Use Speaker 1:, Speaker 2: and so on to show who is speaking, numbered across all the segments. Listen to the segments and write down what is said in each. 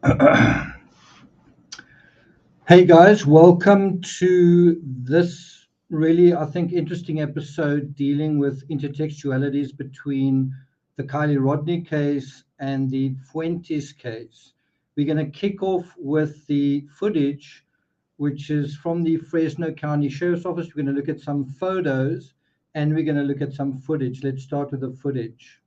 Speaker 1: Hey guys, welcome to this really, I think, interesting episode dealing with intertextualities between the Kiely Rodni case and the Fuentes case. We're going to kick off with the footage, which is from the Fresno County Sheriff's Office. We're going to look at some photos and we're going to look at some footage. Let's start with the footage.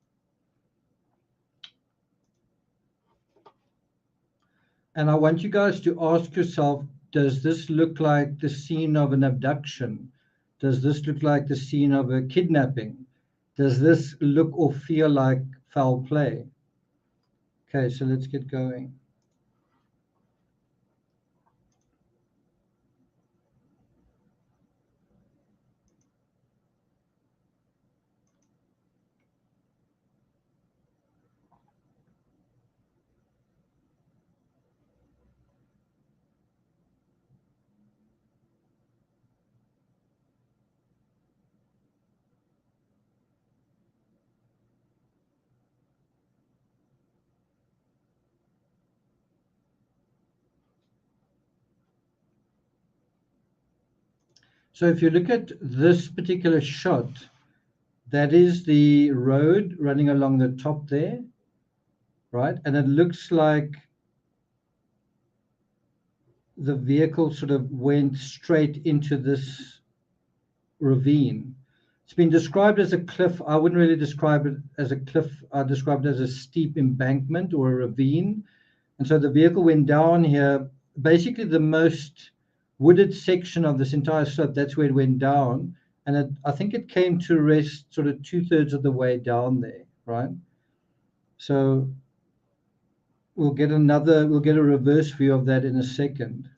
Speaker 1: And I want you guys to ask yourself, does this look like the scene of an abduction? Does this look like the scene of a kidnapping? Does this look or feel like foul play? Okay, so let's get going. So if you look at this particular shot, that is the road running along the top there, right? And it looks like the vehicle sort of went straight into this ravine. It's been described as a cliff. I wouldn't really describe it as a cliff. I describe it as a steep embankment or a ravine. And so the vehicle went down here, basically the most wooded section of this entire slope, that's where it went down. And I think it came to rest sort of 2/3 of the way down there, right? So we'll get a reverse view of that in a second.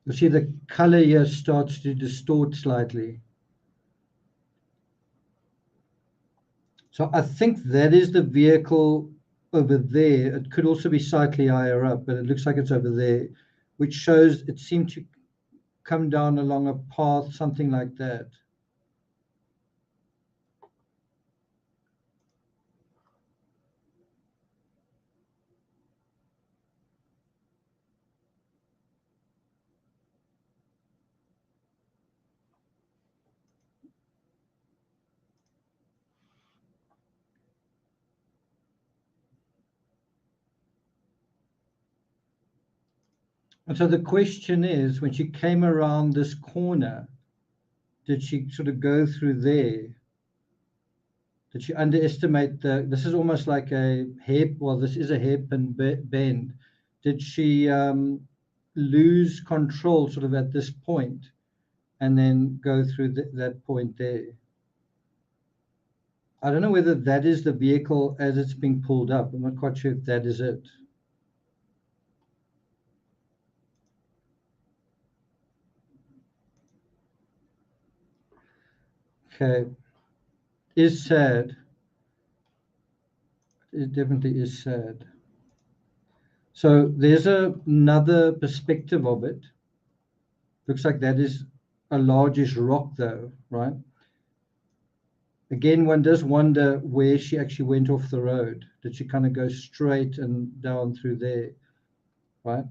Speaker 1: You'll see the color here starts to distort slightly. So I think that is the vehicle over there. It could also be slightly higher up, but it looks like it's over there, which shows it seemed to come down along a path, something like that. And so the question is, when she came around this corner, did she sort of go through there? Did she underestimate this is almost like this is a hairpin bend. Did she lose control sort of at this point and then go through that point there? I don't know whether that is the vehicle as it's being pulled up. I'm not quite sure if that is it. Okay. Is sad. It definitely is sad. So there's another perspective of it. Looks like that is a largish rock though, right? Again, one does wonder where she actually went off the road. Did she kind of go straight and down through there, right?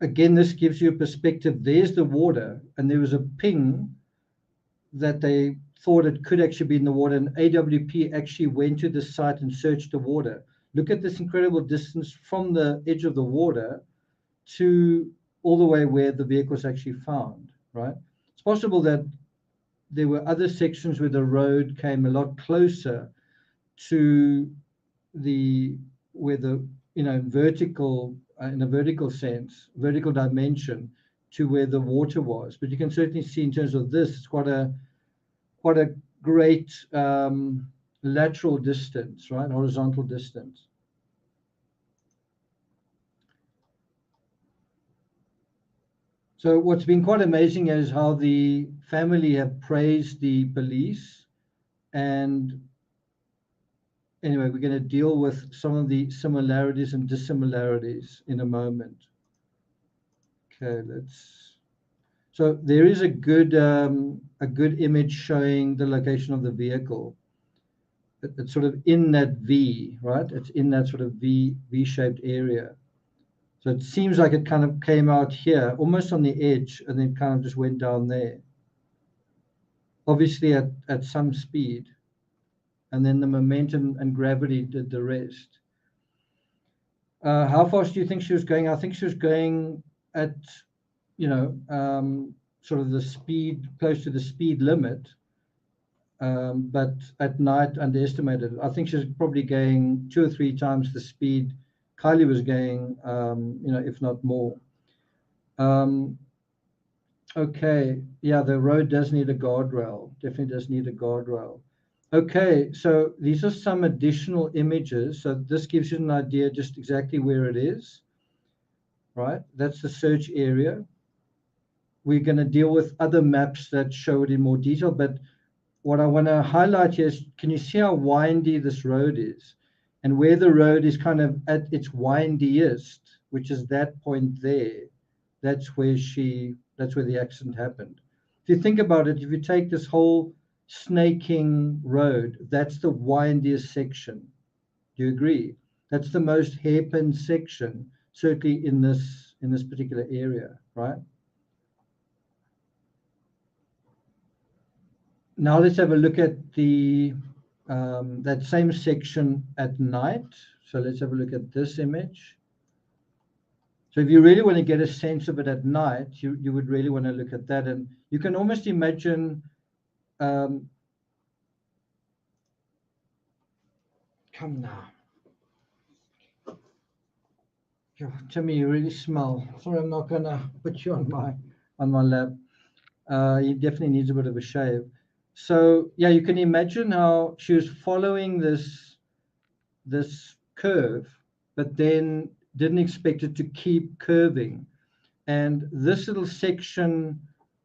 Speaker 1: Again, this gives you a perspective. There's the water, and there was a ping that they thought it could actually be in the water, and AWP actually went to the site and searched the water. Look at this incredible distance from the edge of the water to all the way where the vehicle was actually found, right? It's possible that there were other sections where the road came a lot closer to where the vertical in a vertical sense, vertical dimension to where the water was. But you can certainly see in terms of this, it's quite a great lateral distance, right? Horizontal distance. So what's been quite amazing is how the family have praised the police, and anyway, we're going to deal with some of the similarities and dissimilarities in a moment. Okay, so there is a good image showing the location of the vehicle. It's sort of in that V, right? It's in that sort of V-shaped area. So it seems like it kind of came out here, almost on the edge, and then kind of just went down there. Obviously at some speed. And then the momentum and gravity did the rest. How fast do you think she was going? I think she was going at, sort of the speed, close to the speed limit, but at night underestimated. I think she was probably going 2 or 3 times the speed Kiely was going, if not more. Okay, yeah, the road does need a guardrail, definitely does need a guardrail. Okay, so these are some additional images. So this gives you an idea just exactly where it is, right? That's the search area. We're going to deal with other maps that show it in more detail, but what I want to highlight here is, can you see how windy this road is? And where the road is kind of at its windiest, which is that point there, that's where the accident happened. If you think about it, if you take this whole snaking road, that's the windiest section. Do you agree? That's the most hairpin section, certainly in this particular area, right? Now let's have a look at that same section at night. So let's have a look at this image. So if you really want to get a sense of it at night, you would really want to look at that. And you can almost imagine, come now. Timmy, you really smell. Sorry, I'm not going to put you on my lap. He definitely needs a bit of a shave. So yeah, you can imagine how she was following this curve, but then didn't expect it to keep curving. And this little section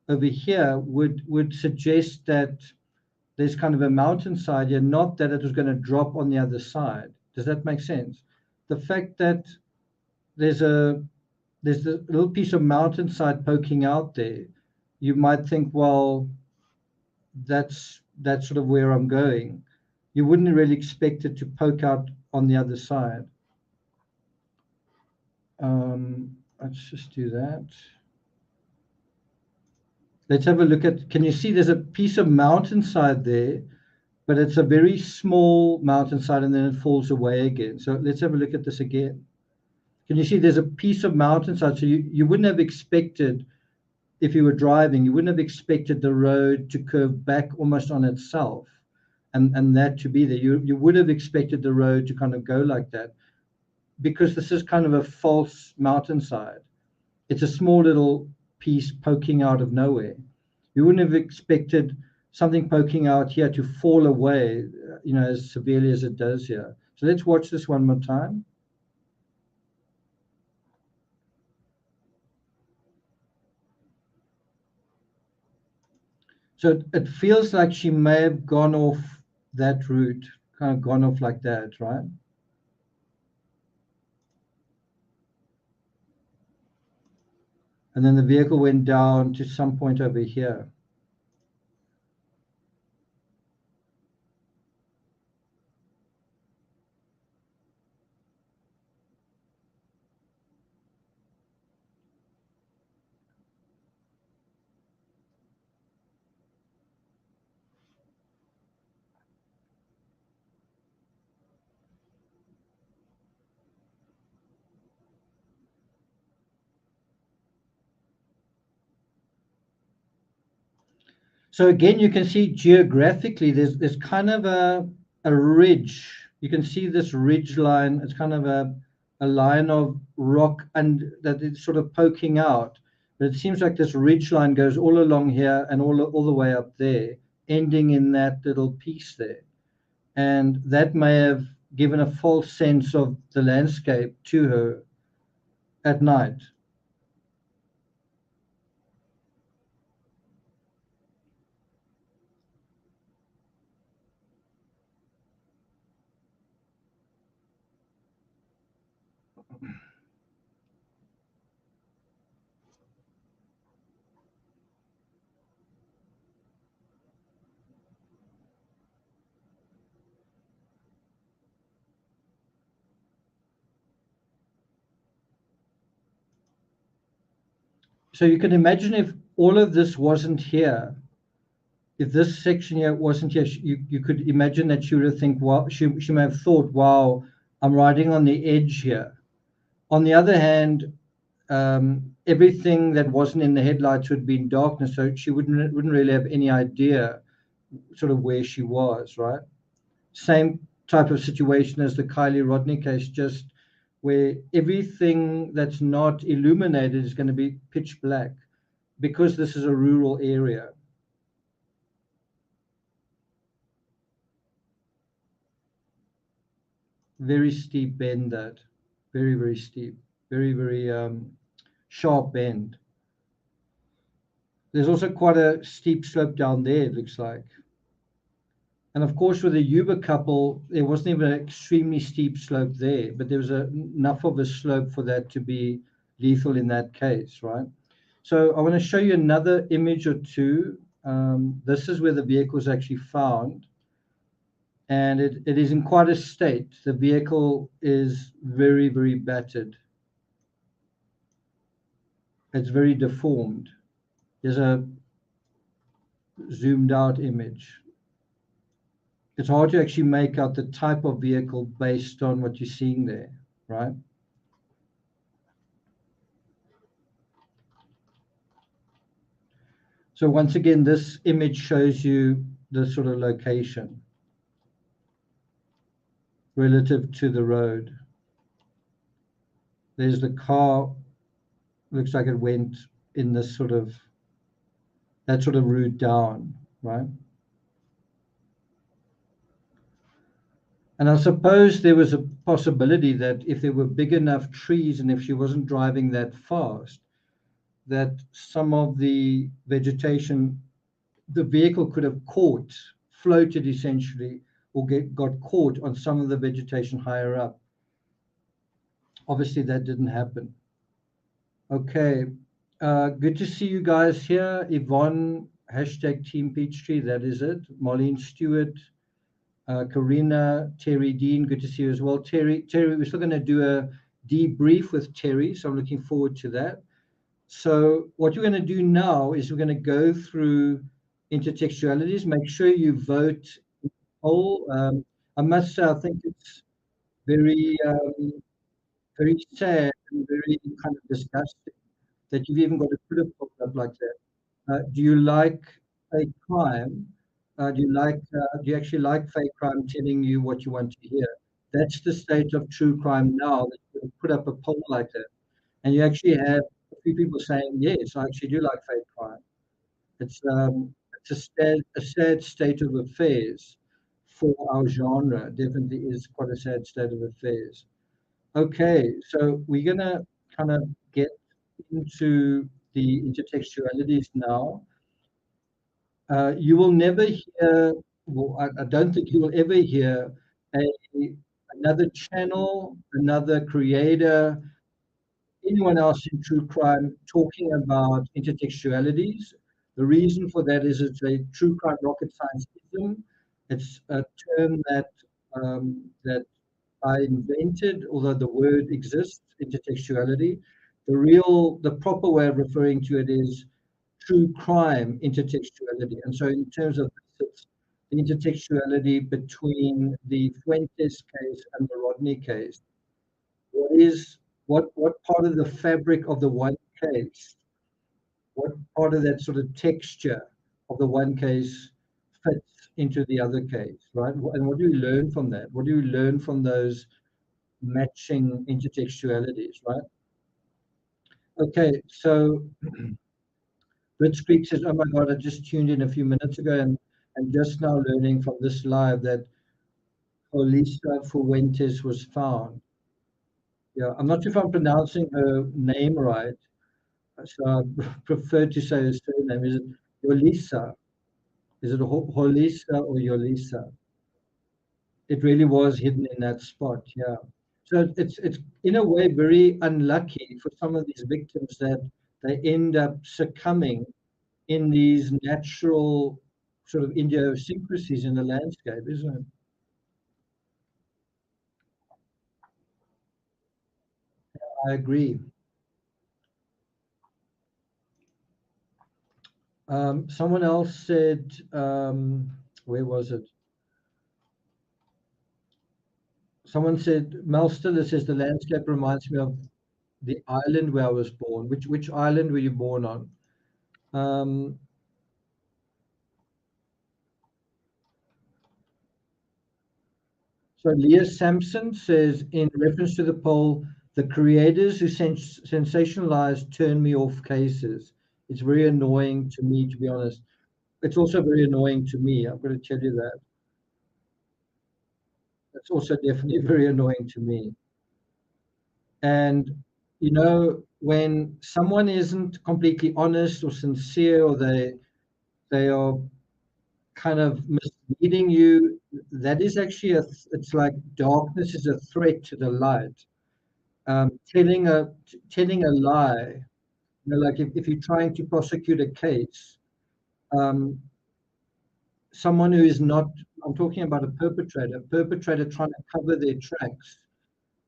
Speaker 1: over here would suggest that there's kind of a mountainside here, not that it was going to drop on the other side. Does that make sense? The fact that there's a little piece of mountainside poking out there, you might think, well, that's sort of where I'm going. You wouldn't really expect it to poke out on the other side. Let's just do that. Let's have a look at, can you see there's a piece of mountainside there, but it's a very small mountainside and then it falls away again. So let's have a look at this again. Can you see there's a piece of mountainside? So you wouldn't have expected, if you were driving, you wouldn't have expected the road to curve back almost on itself and that to be there. You would have expected the road to kind of go like that, because this is kind of a false mountainside. It's a small little piece poking out of nowhere. You wouldn't have expected something poking out here to fall away, as severely as it does here. So let's watch this one more time. So it feels like she may have gone off that route, kind of gone off like that, right? And then the vehicle went down to some point over here. So again, you can see geographically, there's kind of a ridge. You can see this ridge line. It's kind of a line of rock and that it's sort of poking out. But it seems like this ridge line goes all along here and all the way up there, ending in that little piece there. And that may have given a false sense of the landscape to her at night. So you can imagine if all of this wasn't here, if this section here wasn't here, you could imagine that she would have think, wow, she may have thought, wow, I'm riding on the edge here. On the other hand, everything that wasn't in the headlights would be in darkness, so she wouldn't really have any idea sort of where she was, right? Same type of situation as the Kiely Rodni case, just where everything that's not illuminated is going to be pitch black because this is a rural area. Very steep bend, that very steep, very sharp bend. There's also quite a steep slope down there, it looks like. And of course, with the Uber couple, there wasn't even an extremely steep slope there, but there was enough of a slope for that to be lethal in that case, right? So I want to show you another image or two. This is where the vehicle is actually found, and it is in quite a state. The vehicle is very battered. It's very deformed. There's a zoomed out image. It's hard to actually make out the type of vehicle based on what you're seeing there, right? So once again, this image shows you the sort of location relative to the road. There's the car, looks like it went in this sort of, that sort of route down, right? And I suppose there was a possibility that if there were big enough trees and if she wasn't driving that fast, that some of the vegetation, the vehicle could have caught, floated essentially, or got caught on some of the vegetation higher up. Obviously, that didn't happen. Okay, good to see you guys here. Yvonne, hashtag Team Peachtree, that is it. Marlene Stewart, Karina, Terry Dean, good to see you as well. Terry, we're still going to do a debrief with Terry, so I'm looking forward to that. So what we're going to do now is we're going to go through intertextualities. Make sure you vote poll. I must say, I think it's very, very sad and very kind of disgusting that you've even got to put a poll up like that. Do you like fake crime? Do you actually like fake crime telling you what you want to hear? That's the state of true crime now, that you put up a poll like that. And you actually have a few people saying, yes, I actually do like fake crime. It's a sad state of affairs for our genre. Definitely is quite a sad state of affairs. Okay, so we're gonna kind of get into the intertextualities now. You will never hear, well, I don't think you will ever hear a, another channel, another creator, anyone else in true crime talking about intertextualities. The reason for that is it's a true crime rocket scienceism. It's a term that I invented, although the word exists, intertextuality. The proper way of referring to it is true crime intertextuality. And so in terms of this, it's the intertextuality between the Fuentes case and the Rodney case. What part of the fabric of the one case, what part of that sort of texture of the one case fits into the other case, right? And what do you learn from that? What do you learn from those matching intertextualities, right? Okay, so Blitzkrieg says, "Oh my God, I just tuned in a few minutes ago and just now learning from this live that Jolissa Fuentes was found." Yeah, I'm not sure if I'm pronouncing her name right, so I prefer to say her surname. Is it Jolissa? Is it Jolissa or Jolissa? It really was hidden in that spot, yeah. So it's in a way very unlucky for some of these victims that they end up succumbing in these natural sort of idiosyncrasies in the landscape, isn't it? I agree. Someone else said, where was it? Someone said, Mel Stiller says the landscape reminds me of the island where I was born. Which island were you born on? Um, so Leah Sampson says, in reference to the poll, the creators who sensationalize turn me off cases. It's very annoying to me, to be honest. It's also very annoying to me. I'm going to tell you that. It's also definitely very annoying to me. And, you know, when someone isn't completely honest or sincere, or they are kind of misleading you, that is actually it's like darkness is a threat to the light. Telling a lie, you know, like if you're trying to prosecute a case, um, someone who is not, I'm talking about a perpetrator trying to cover their tracks,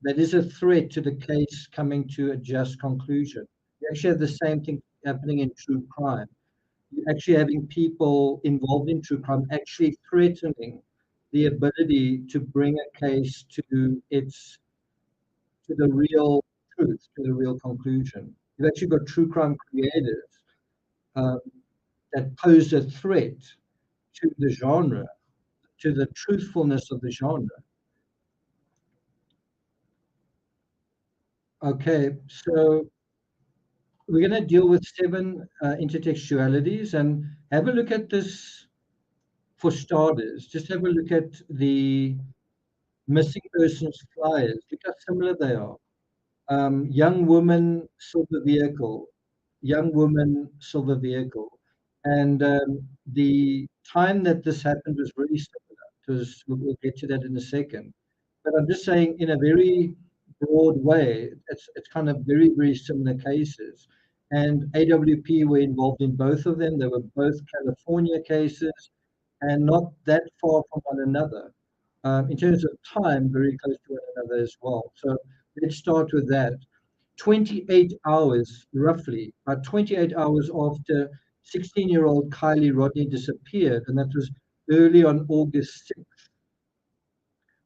Speaker 1: that is a threat to the case coming to a just conclusion. You actually have the same thing happening in true crime. You're actually having people involved in true crime actually threatening the ability to bring a case to the real truth, to the real conclusion. You've actually got true crime creators uh, that pose a threat to the genre, to the truthfulness of the genre. Okay, so we're going to deal with seven intertextualities and have a look at this for starters. Just have a look at the missing persons flyers. Look how similar they are. Young woman, silver vehicle. Young woman, silver vehicle. And the time that this happened was really similar. Because we'll get to that in a second. But I'm just saying, in a very broad way, it's kind of very, very similar cases. And AWP were involved in both of them. They were both California cases and not that far from one another. In terms of time, very close to one another as well. So let's start with that. 28 hours, roughly, about 28 hours after 16-year-old Kiely Rodni disappeared, and that was early on August 6th,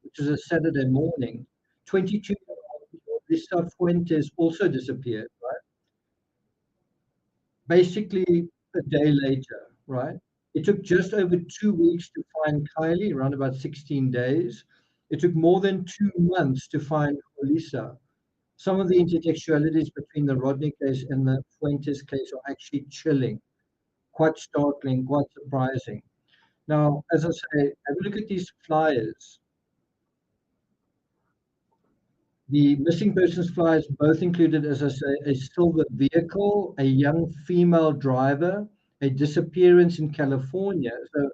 Speaker 1: which was a Saturday morning. 22-year-old Jolissa Fuentes also disappeared, right? Basically a day later, right? It took just over 2 weeks to find Kiely, around about 16 days. It took more than 2 months to find Jolissa. Some of the intertextualities between the Rodney case and the Fuentes case are actually chilling, quite startling, quite surprising. Now, as I say, have a look at these flyers. The missing persons flyers both included, as I say, a silver vehicle, a young female driver, a disappearance in California. So it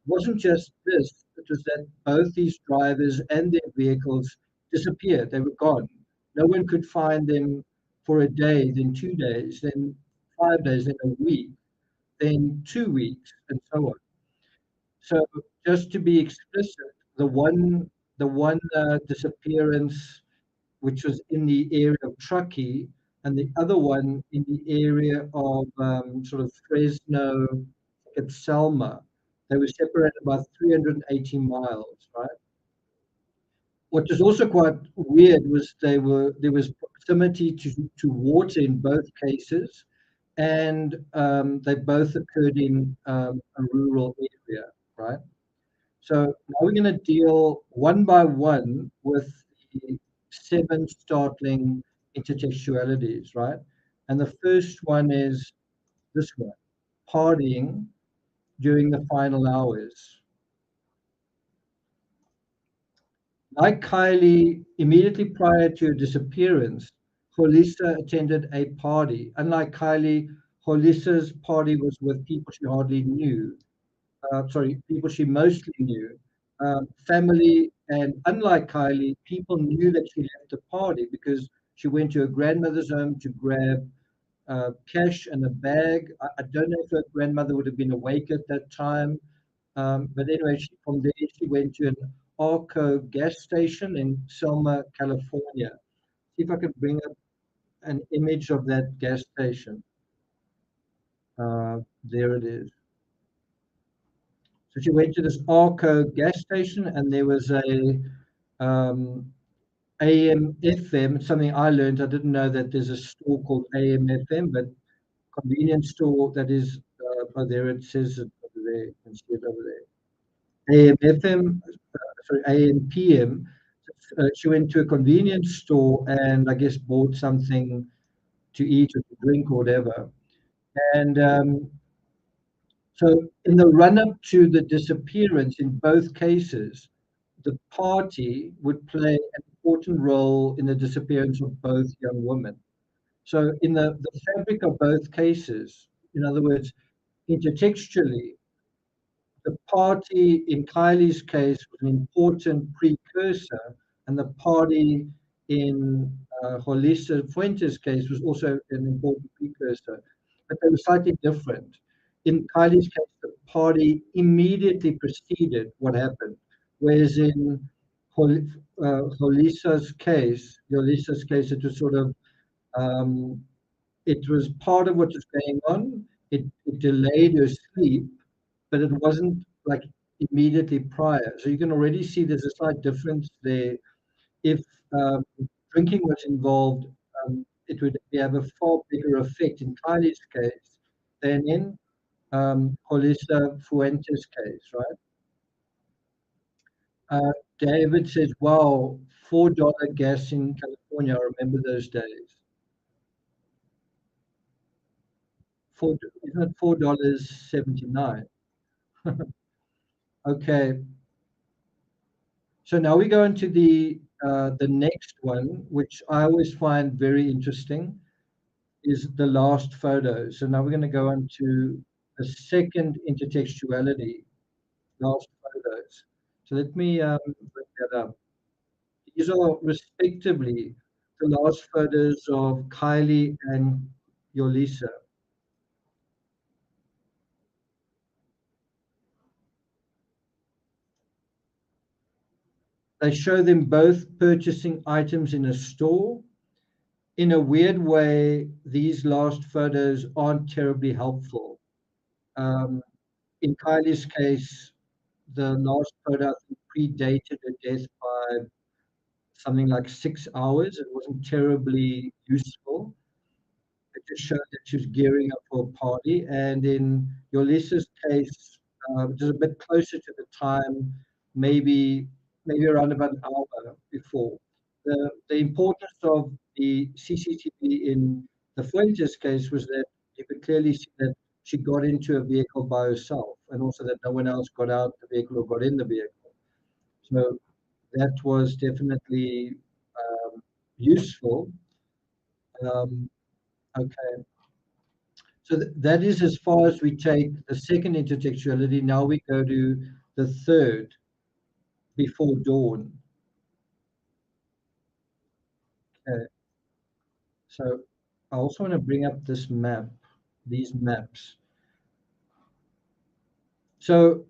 Speaker 1: wasn't just this, it was that both these drivers and their vehicles disappeared. They were gone. No one could find them for a day, then 2 days, then 5 days, then a week, then 2 weeks, and so on. So just to be explicit, the one disappearance which was in the area of Truckee, and the other one in the area of sort of Fresno at Selma. They were separated by 380 miles, right? What was also quite weird was there was proximity to water in both cases, and they both occurred in a rural area, right? So now we're going to deal one by one with the seven startling intertextualities, right? And the first one is this one, partying during the final hours. Like Kylie, immediately prior to her disappearance, Jolissa attended a party. Unlike Kylie, Jolissa's party was with people she hardly knew. Sorry, people she mostly knew, family And unlike Kiely, people knew that she left the party because she went to her grandmother's home to grab cash and a bag. I don't know if her grandmother would have been awake at that time. But anyway, from there, she went to an Arco gas station in Selma, California. See if I can bring up an image of that gas station. There it is. So she went to this Arco gas station, and there was a AM FM. Something I learned. I didn't know that there's a store called AM FM, but convenience store that is. Oh, there it says it over there. You can see it over there. AM FM, sorry, AM PM. She went to a convenience store and I guess bought something to eat or to drink or whatever. And so, in the run up to the disappearance, in both cases, the party would play an important role in the disappearance of both young women. So, in the fabric of both cases, in other words, intertextually, the party in Kiely's case was an important precursor, and the party in Jolissa Fuentes' case was also an important precursor, but they were slightly different. In Kylie's case, the party immediately preceded what happened, whereas in Jolissa's case, it was sort of it was part of what was going on. It delayed her sleep, but it wasn't like immediately prior. So you can already see there's a slight difference there. If drinking was involved, it would have a far bigger effect in Kylie's case than in Jolissa Fuentes' case, right? David says, wow, $4 gas in California. I remember those days. Isn't it $4.79? Okay. So now we go into the next one, which I always find very interesting, is the last photo. So now we're going to go on to the second intertextuality, last photos. So let me bring that up. These are respectively the last photos of Kiely and Jolissa. They show them both purchasing items in a store. In a weird way, these last photos aren't terribly helpful. Um, in Kylie's case, the last photo I think predated her death by something like 6 hours. It wasn't terribly useful. It just showed that she was gearing up for a party. And in Jolissa's case, which is a bit closer to the time, maybe around about an hour before. The importance of the CCTV in the Fuentes case was that you could clearly see that she got into a vehicle by herself, and also that no one else got out the vehicle or got in the vehicle. So that was definitely useful. Um, okay. So that is as far as we take the second intertextuality. Now we go to the third, before dawn. Okay. So I also want to bring up this map, these maps. So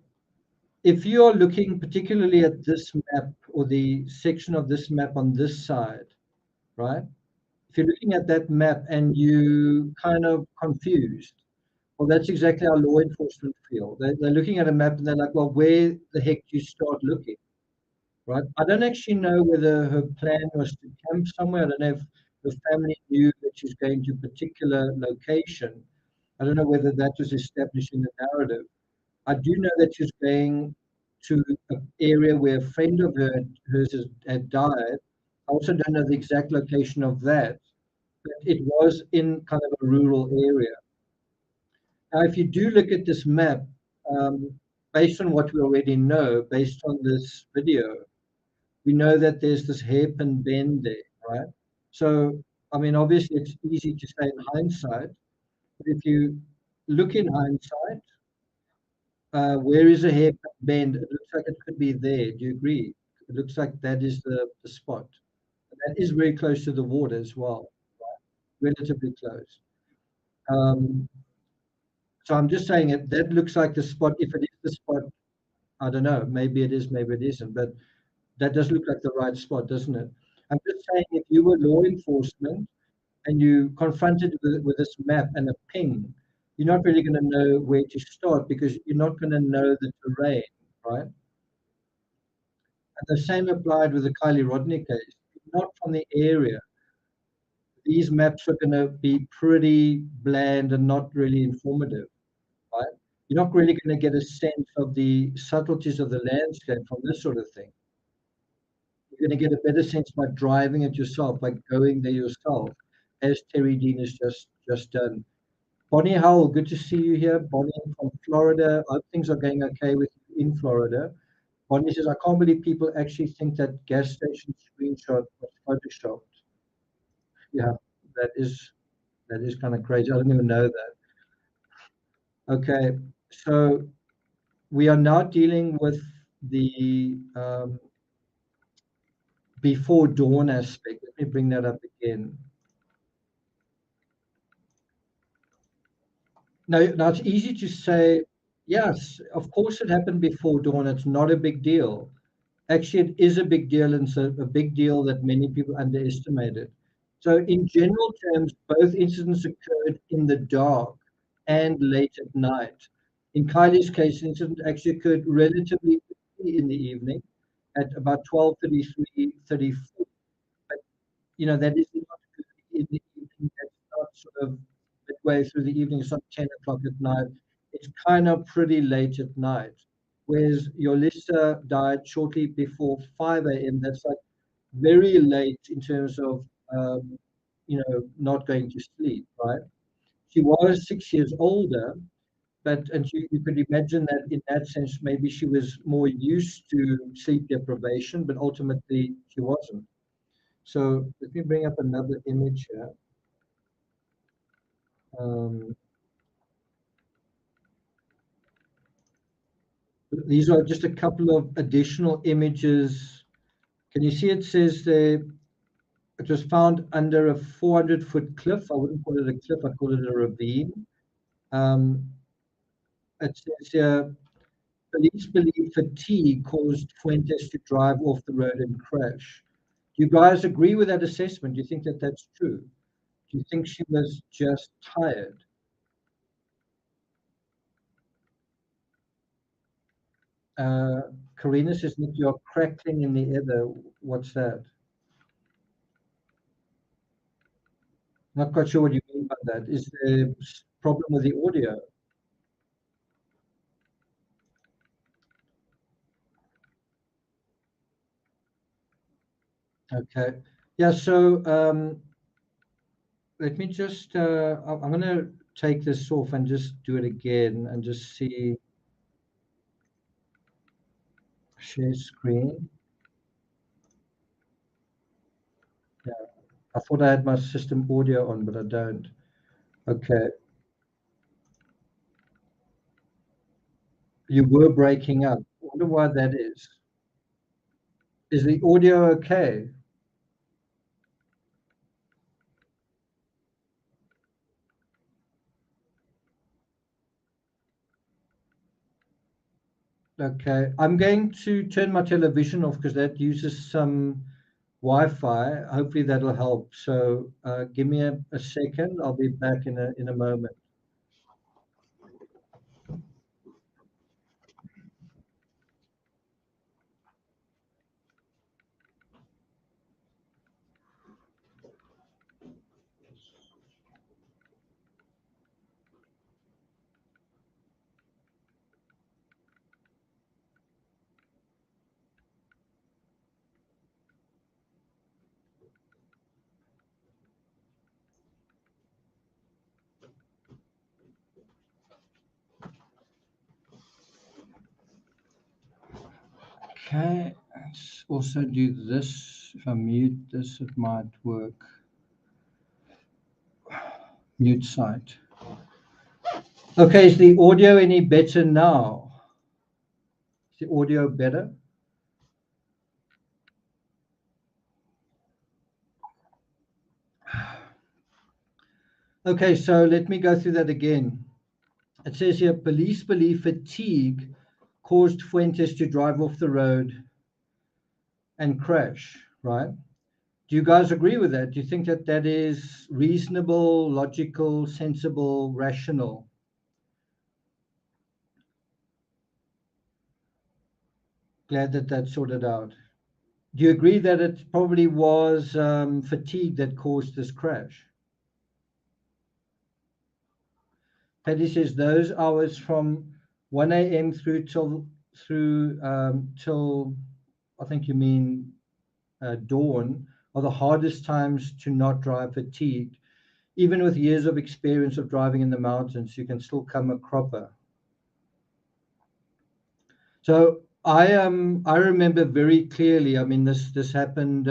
Speaker 1: if you are looking particularly at this map or the section of this map on this side, right? If you're looking at that map and you kind of confused, well, that's exactly how law enforcement feel. They're looking at a map and they're like, well, where the heck do you start looking? Right? I don't actually know whether her plan was to camp somewhere. I don't know if the family knew that she's going to a particular location. I don't know whether that was established in the narrative. I do know that she's going to an area where a friend of hers had died. I also don't know the exact location of that, but it was in kind of a rural area. Now, if you do look at this map, based on what we already know, based on this video, we know that there's this hairpin bend there, right? So, I mean, obviously, it's easy to say in hindsight, but if you look in hindsight, where is a hairpin bend? It looks like it could be there. Do you agree? It looks like that is the spot. That is very close to the water as well, relatively close. So I'm just saying it. That looks like the spot. If it is the spot, I don't know. Maybe it is, maybe it isn't. But that does look like the right spot, doesn't it? I'm just saying, if you were law enforcement and you confronted with this map and a ping, you're not really going to know where to start because you're not going to know the terrain, right? And the same applied with the Kiely Rodni case. If you're not from the area, these maps are going to be pretty bland and not really informative, right? You're not really going to get a sense of the subtleties of the landscape from this sort of thing. You're going to get a better sense by driving it yourself, by going there yourself, as Terry Dean has just done. Bonnie Howell, good to see you here. Bonnie from Florida. I hope things are going okay with you in Florida. Bonnie says, I can't believe people actually think that gas station screenshot was photoshopped. Yeah, that is kind of crazy. I didn't even know that. Okay, so we are now dealing with the before dawn aspect. Let me bring that up again. Now it's easy to say, yes, of course it happened before dawn. It's not a big deal. Actually, it is a big deal, and so a big deal that many people underestimated. So, in general terms, both incidents occurred in the dark and late at night. In Kylie's case, the incident actually occurred relatively early in the evening at about 12:33, 34. But, that is not early in the evening. That's not sort of midway through the evening. It's not 10 o'clock at night. It's kind of pretty late at night. Whereas Jolissa died shortly before 5 a.m. That's like very late in terms of, not going to sleep, right? She was 6 years older, and you could imagine that in that sense, maybe she was more used to sleep deprivation, but ultimately she wasn't. So let me bring up another image here. Um, these are just a couple of additional images. Can you see it says there, it was found under a 400-foot cliff. I wouldn't call it a cliff, I'd call it a ravine. Um, it says here, police believe fatigue caused Fuentes to drive off the road and crash. Do you guys agree with that assessment? Do you think that that's true? Do you think she was just tired? Karina says, Nick, you're crackling in the ether. What's that? Not quite sure what you mean by that. Is there a problem with the audio? Okay. Yeah, so let me just, I'm going to take this off and just do it again and just see, share screen. Yeah, I thought I had my system audio on, but I don't. Okay. You were breaking up. I wonder why that is. Is the audio okay? Okay. I'm going to turn my television off because that uses some Wi-Fi. Hopefully that'll help. So give me a second. I'll be back in a moment. Okay, let's also do this. If I mute this, it might work. Mute site. Okay, is the audio any better now? Is the audio better? Okay, so let me go through that again. It says here, police believe fatigue caused Fuentes to drive off the road and crash, right? Do you guys agree with that? Do you think that that is reasonable, logical, sensible, rational? Glad that that's sorted out. Do you agree that it probably was fatigue that caused this crash? Paddy says those hours from 1 a.m. through till I think you mean dawn are the hardest times to not drive fatigued. Even with years of experience of driving in the mountains, you can still come a cropper. So I remember very clearly. I mean, this happened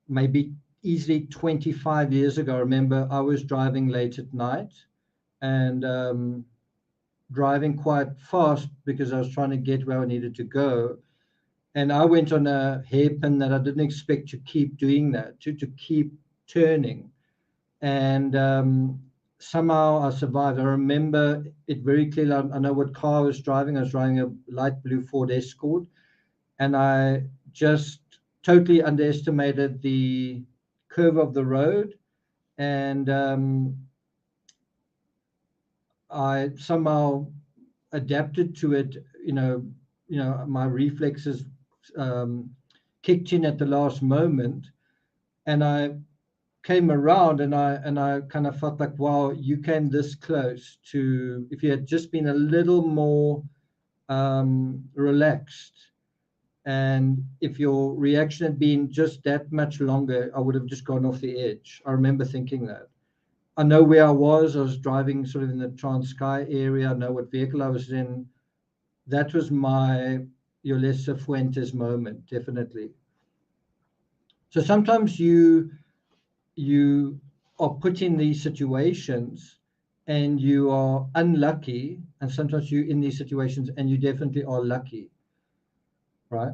Speaker 1: maybe easily 25 years ago. I remember I was driving late at night and driving quite fast because I was trying to get where I needed to go. And I went on a hairpin that I didn't expect to keep doing that, to keep turning. And somehow I survived. I remember it very clearly. I know what car I was driving. I was driving a light blue Ford Escort. And I just totally underestimated the curve of the road. And I somehow adapted to it. My reflexes kicked in at the last moment, and I came around, and I kind of felt like, wow, you came this close to. If you had just been a little more relaxed, and if your reaction had been just that much longer, I would have just gone off the edge. I remember thinking that. I know where I was. I was driving sort of in the Transkei area. I know what vehicle I was in. That was my Jolissa Fuentes moment, definitely. So sometimes you are put in these situations and you are unlucky, and sometimes you're in these situations and you definitely are lucky, right?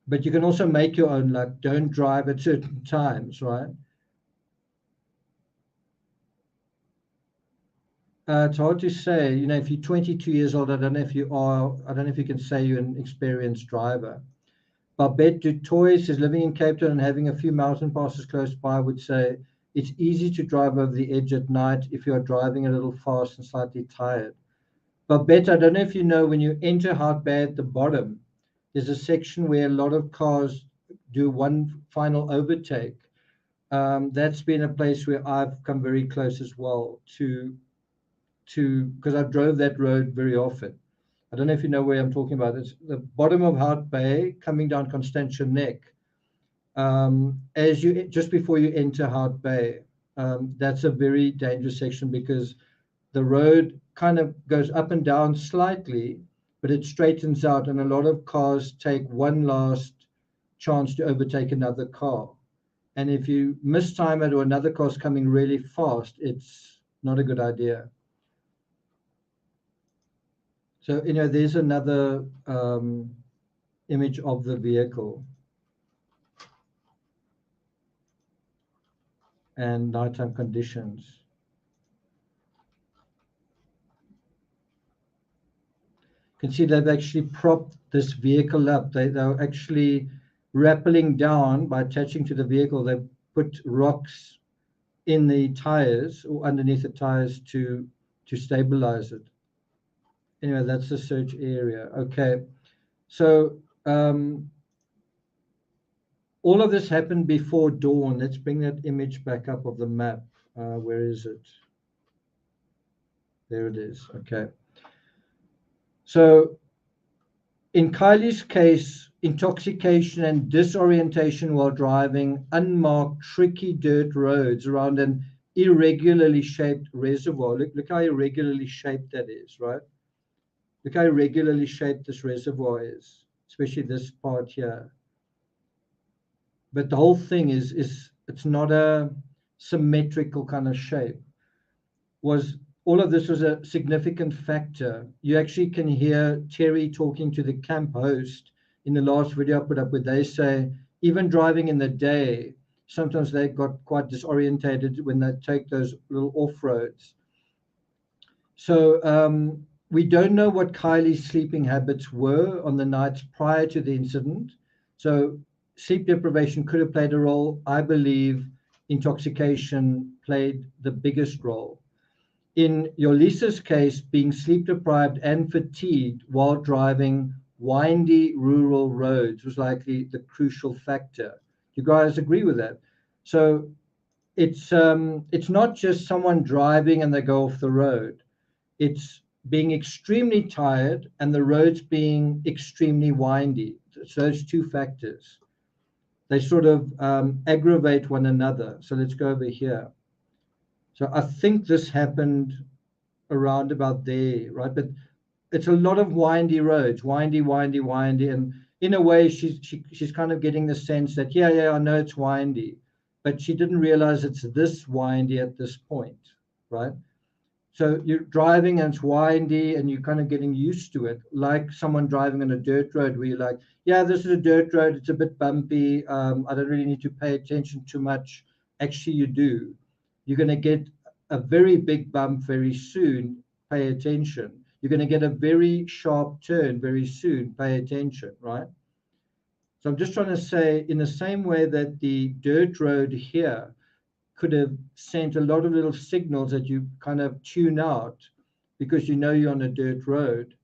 Speaker 1: But you can also make your own luck. Don't drive at certain times, right? It's hard to say. If you're 22 years old, I don't know if you are. I don't know if you can say you're an experienced driver. Babette Dutoy says living in Cape Town and having a few mountain passes close by would say it's easy to drive over the edge at night if you are driving a little fast and slightly tired. Babette, I don't know if you know, when you enter Hart Bay at the bottom, there's a section where a lot of cars do one final overtake. That's been a place where I've come very close as well to because I drove that road very often. I don't know if you know where I'm talking about. It's the bottom of Hart Bay, coming down Constantia Neck. As you just before you enter Hart Bay, that's a very dangerous section because the road kind of goes up and down slightly, but it straightens out, and a lot of cars take one last chance to overtake another car. And if you mistime it or another car's coming really fast, it's not a good idea. So, there's another image of the vehicle and nighttime conditions. You can see they've actually propped this vehicle up. They're actually rappelling down by attaching to the vehicle. They've put rocks in the tires or underneath the tires to stabilize it. Anyway, that's the search area. Okay, so all of this happened before dawn. Let's bring that image back up of the map. Where is it? There it is. Okay. So in Kiely's case, intoxication and disorientation while driving unmarked, tricky dirt roads around an irregularly shaped reservoir. Look how irregularly shaped that is, right? Look how irregularly shaped this reservoir is, especially this part here. But the whole thing is it's not a symmetrical kind of shape. All of this was a significant factor. You actually can hear Terry talking to the camp host in the last video I put up, where they say even driving in the day, sometimes they got quite disorientated when they take those little off roads. So we don't know what Kiely's sleeping habits were on the nights prior to the incident. So sleep deprivation could have played a role. I believe intoxication played the biggest role. In Jolissa's case, being sleep deprived and fatigued while driving windy rural roads was likely the crucial factor. You guys agree with that? So it's not just someone driving and they go off the road. It's being extremely tired and the roads being extremely windy. It's those two factors. They sort of aggravate one another. So let's go over here. So I think this happened around about there, right? But it's a lot of windy roads, windy, and in a way, she's kind of getting the sense that yeah, I know it's windy, but she didn't realize it's this windy at this point, right? So you're driving and it's windy and you're kind of getting used to it, like someone driving on a dirt road where you're like, yeah, this is a dirt road, it's a bit bumpy, I don't really need to pay attention too much. Actually, you do. You're going to get a very big bump very soon, pay attention. You're going to get a very sharp turn very soon, pay attention, right? So I'm just trying to say, in the same way that the dirt road here could have sent a lot of little signals that you kind of tune out because you know you're on a dirt road,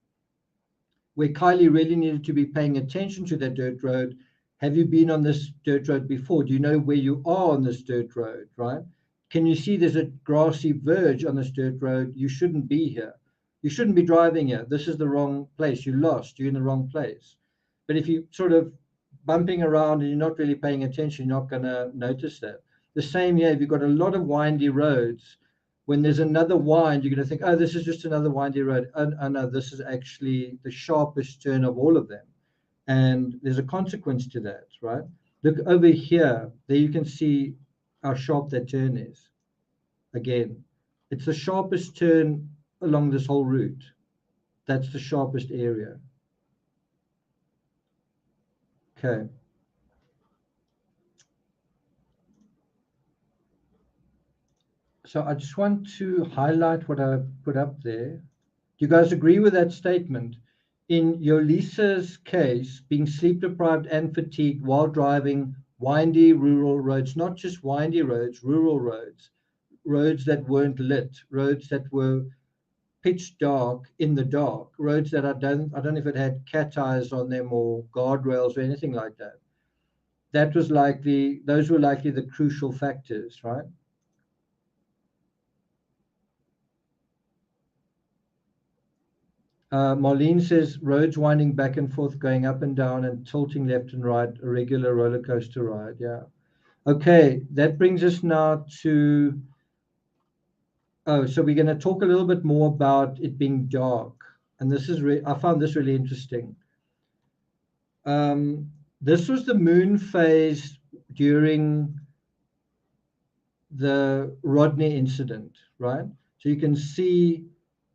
Speaker 1: where Kiely really needed to be paying attention to that dirt road. Have you been on this dirt road before? Do you know where you are on this dirt road, right? Can you see there's a grassy verge on this dirt road? You shouldn't be here. You shouldn't be driving here. This is the wrong place. You lost. You're in the wrong place. But if you sort of bumping around and you're not really paying attention, you're not going to notice that. The same here, if you've got a lot of windy roads, when there's another wind, you're going to think, oh, this is just another windy road. Oh, no, this is actually the sharpest turn of all of them. And there's a consequence to that, right? Look over here. There you can see how sharp that turn is. Again, it's the sharpest turn along this whole route. That's the sharpest area. Okay. So I just want to highlight what I put up there. Do you guys agree with that statement? In Jolissa's case, being sleep deprived and fatigued while driving windy rural roads, not just windy roads, rural roads, roads that weren't lit, roads that were pitch dark in the dark, roads that I don't know if it had cat eyes on them or guardrails or anything like that. Those were likely the crucial factors, right? Marlene says roads winding back and forth, going up and down and tilting left and right, a regular roller coaster ride. Yeah. Okay, that brings us now to, so we're going to talk a little bit more about it being dark. And this is, I found this really interesting. This was the moon phase during the Rodni incident, right? So you can see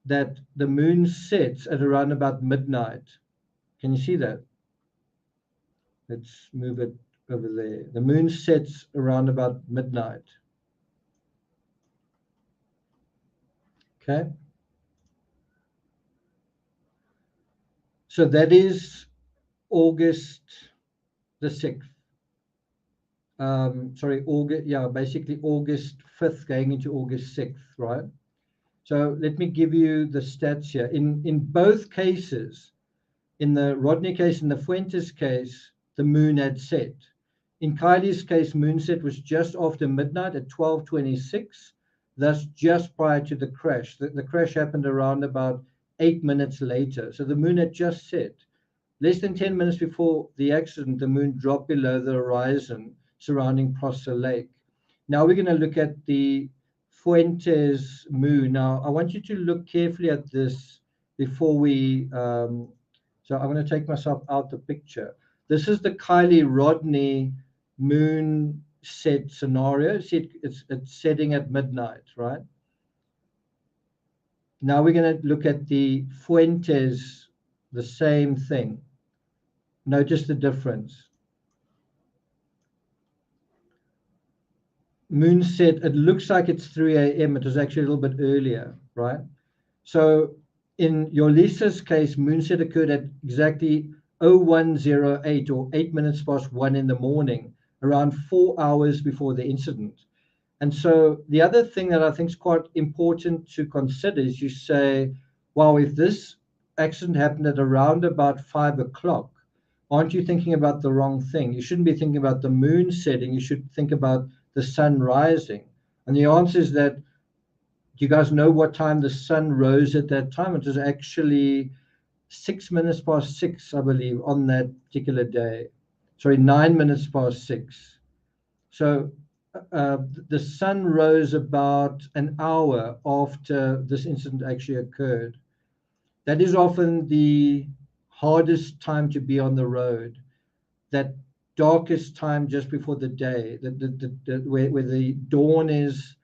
Speaker 1: that the moon sets at around about midnight. Can you see that? Let's move it over there. The moon sets around about midnight. Okay. So that is August the 6th. Sorry, August, yeah, basically August 5th going into August 6th, right? So let me give you the stats here. In both cases, in the Rodni case and the Fuentes case, the moon had set. In Kiely's case, moonset was just after midnight at 12:26, thus just prior to the crash. The crash happened around about 8 minutes later. So the moon had just set. Less than 10 minutes before the accident, the moon dropped below the horizon surrounding Prosser Lake. Now we're going to look at the Fuentes moon. Now, I want you to look carefully at this before we... so I'm going to take myself out the picture. This is the Kiely Rodni moon set scenario. See, it's setting at midnight, right? Now we're going to look at the Fuentes, the same thing. Notice the difference. moonset, it looks like it's 3 a.m. It was actually a little bit earlier, right? So in Jolissa's case, moonset occurred at exactly 0108 or 8 minutes past 1 in the morning, around 4 hours before the incident. And so the other thing that I think is quite important to consider is you say, well, if this accident happened at around about 5 o'clock, aren't you thinking about the wrong thing? You shouldn't be thinking about the moon setting. You should think about the sun rising. And the answer is that, do you guys know what time the sun rose at that time? It was actually 6 minutes past 6, I believe, on that particular day. Sorry, 9 minutes past 6. So the sun rose about an hour after this incident actually occurred. That is often the hardest time to be on the road, that darkest time just before the day, where the dawn is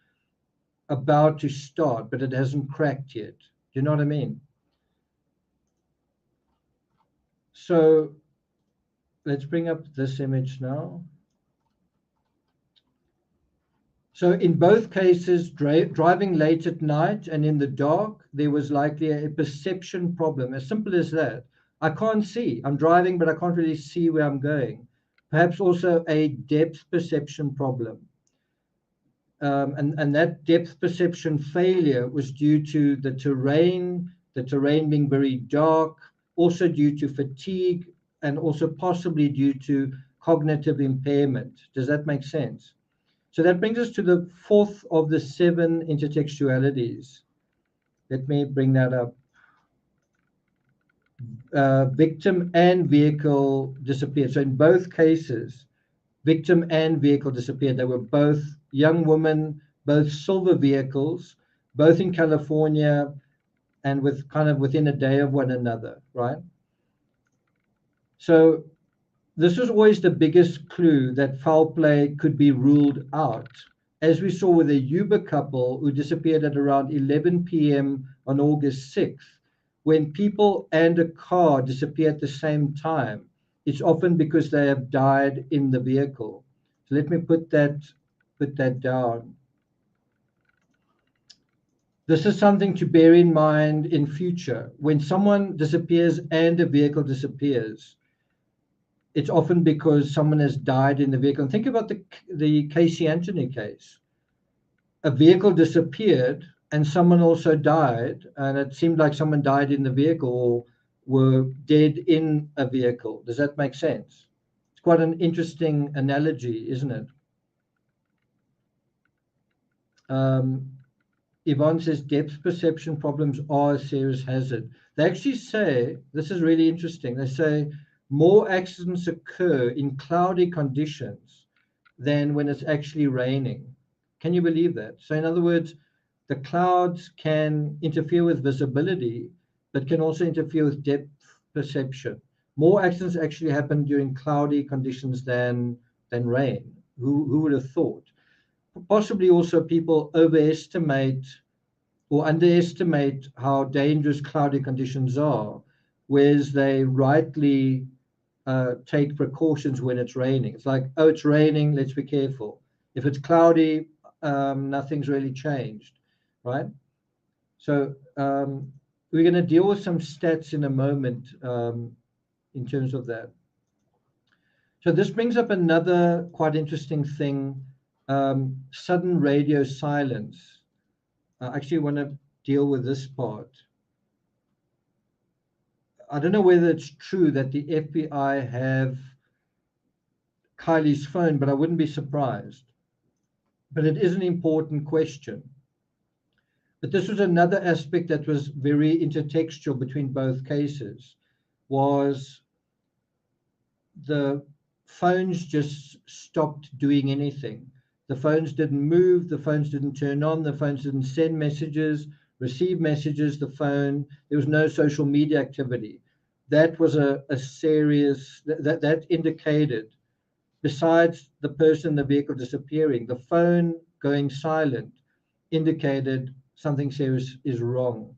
Speaker 1: about to start, but it hasn't cracked yet. Do you know what I mean? So let's bring up this image now. So in both cases, driving late at night and in the dark, there was likely a perception problem, as simple as that. I can't see. I'm driving, but I can't really see where I'm going. Perhaps also a depth perception problem. And that depth perception failure was due to the terrain being very dark, also due to fatigue, and also possibly due to cognitive impairment. Does that make sense? So that brings us to the fourth of the 7 intertextualities. Let me bring that up. Victim and vehicle disappeared. So in both cases, victim and vehicle disappeared. They were both young women, both silver vehicles, both in California, and with kind of within a day of one another, right? So this was always the biggest clue that foul play could be ruled out, as we saw with a Uber couple who disappeared at around 11 p.m. on August 6th. When people and a car disappear at the same time, it's often because they have died in the vehicle. So let me put that down. This is something to bear in mind in future. When someone disappears and a vehicle disappears, it's often because someone has died in the vehicle. And think about the Casey Anthony case. A vehicle disappeared and someone also died, and it seemed like someone died in the vehicle or were dead in a vehicle. Does that make sense? It's quite an interesting analogy, isn't it? Yvonne says depth perception problems are a serious hazard. They actually say, this is really interesting, they say more accidents occur in cloudy conditions than when it's actually raining. Can you believe that? So in other words, the clouds can interfere with visibility, but can also interfere with depth perception. More accidents actually happen during cloudy conditions than rain. Who would have thought? Possibly also people overestimate or underestimate how dangerous cloudy conditions are, whereas they rightly take precautions when it's raining. It's like, oh, it's raining, let's be careful. If it's cloudy, nothing's really changed, right? So we're going to deal with some stats in a moment in terms of that. So this brings up another quite interesting thing, sudden radio silence. I actually want to deal with this part. I don't know whether it's true that the FBI have Kiely's phone, but I wouldn't be surprised. But it is an important question. But this was another aspect that was very intertextual between both cases, was the phones just stopped doing anything. The phones didn't move, the phones didn't turn on, the phones didn't send messages, receive messages, there was no social media activity. That was a serious, that indicated, besides the person in the vehicle disappearing, the phone going silent indicated something serious is wrong.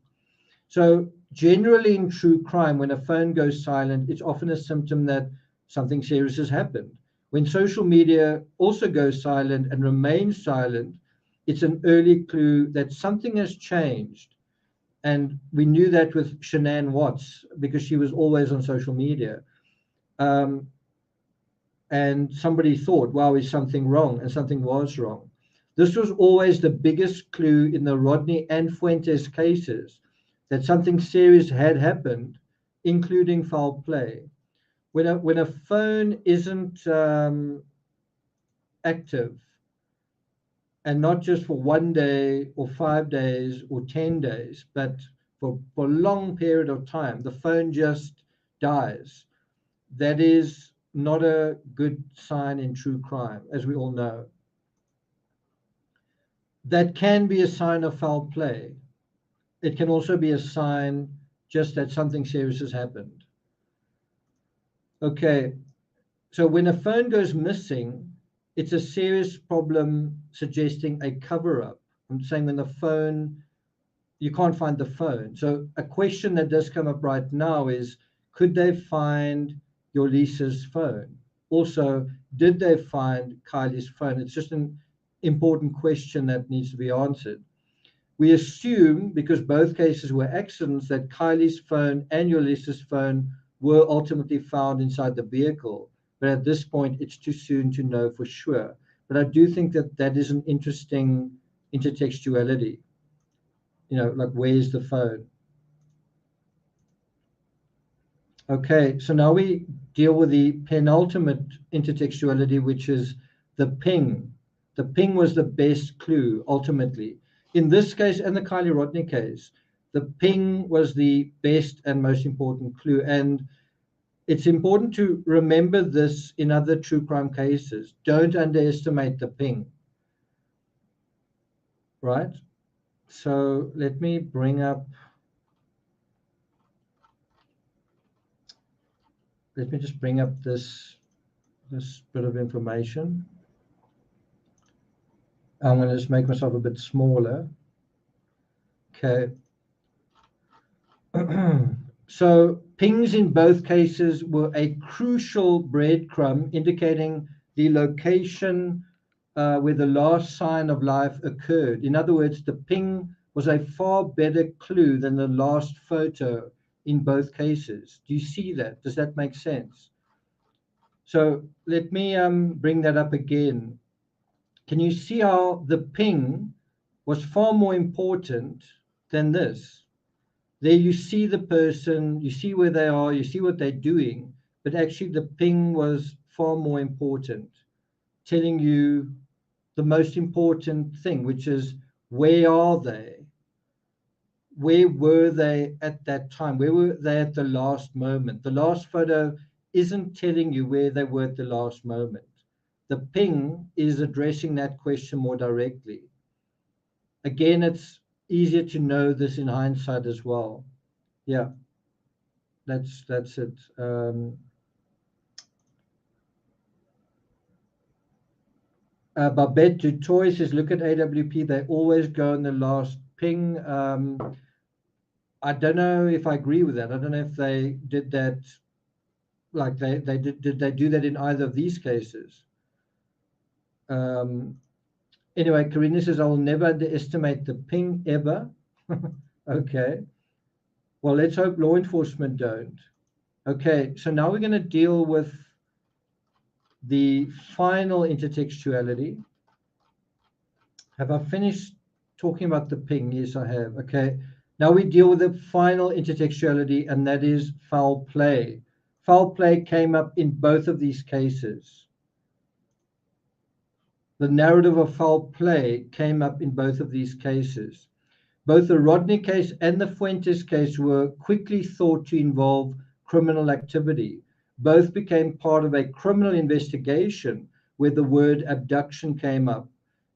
Speaker 1: So generally in true crime, when a phone goes silent, it's often a symptom that something serious has happened. When social media also goes silent and remains silent, it's an early clue that something has changed. And we knew that with Shanann Watts because she was always on social media. And somebody thought, wow, is something wrong? And something was wrong. This was always the biggest clue in the Rodni and Fuentes cases, that something serious had happened, including foul play. When a phone isn't active, and not just for 1 day or 5 days or 10 days, but for a long period of time, the phone just dies. That is not a good sign in true crime, as we all know. That can be a sign of foul play. It can also be a sign just that something serious has happened. Okay, so when a phone goes missing, it's a serious problem suggesting a cover-up. I'm saying when the phone, you can't find the phone. So a question that does come up right now is, could they find Jolissa's phone? Also, did they find Kiely's phone? It's just an important question that needs to be answered. We assume, because both cases were accidents, that Kiely's phone and Jolissa's phone were ultimately found inside the vehicle. But at this point, it's too soon to know for sure. But I do think that that is an interesting intertextuality. You know, like, where's the phone? Okay, so now we deal with the penultimate intertextuality, which is the ping. The ping was the best clue, ultimately. In this case and the Kiely Rodni case, the ping was the best and most important clue. And it's important to remember this in other true crime cases. Don't underestimate the ping, right? So let me bring up, let me just bring up this bit of information. I'm going to just make myself a bit smaller. Okay. So pings in both cases were a crucial breadcrumb indicating the location where the last sign of life occurred. In other words, the ping was a far better clue than the last photo in both cases. Do you see that? Does that make sense? So let me bring that up again. Can you see how the ping was far more important than this? There you see the person, you see where they are, you see what they're doing, but actually the ping was far more important, telling you the most important thing, which is, where are they? Where were they at that time? Where were they at the last moment? The last photo isn't telling you where they were at the last moment. The ping is addressing that question more directly. Again, it's easier to know this in hindsight as well. Yeah, that's it. Babette Dutoy says, look at AWP, they always go in the last ping. I don't know if I agree with that. I don't know if they did that, like they did they do that in either of these cases? Anyway, Karina says, I will never underestimate the ping ever. Okay. Well, let's hope law enforcement don't. Okay, so now we're going to deal with the final intertextuality. Have I finished talking about the ping? Yes, I have. Okay. Now we deal with the final intertextuality, and that is foul play. Foul play came up in both of these cases. The narrative of foul play came up in both of these cases. Both the Rodni case and the Fuentes case were quickly thought to involve criminal activity. Both became part of a criminal investigation where the word abduction came up.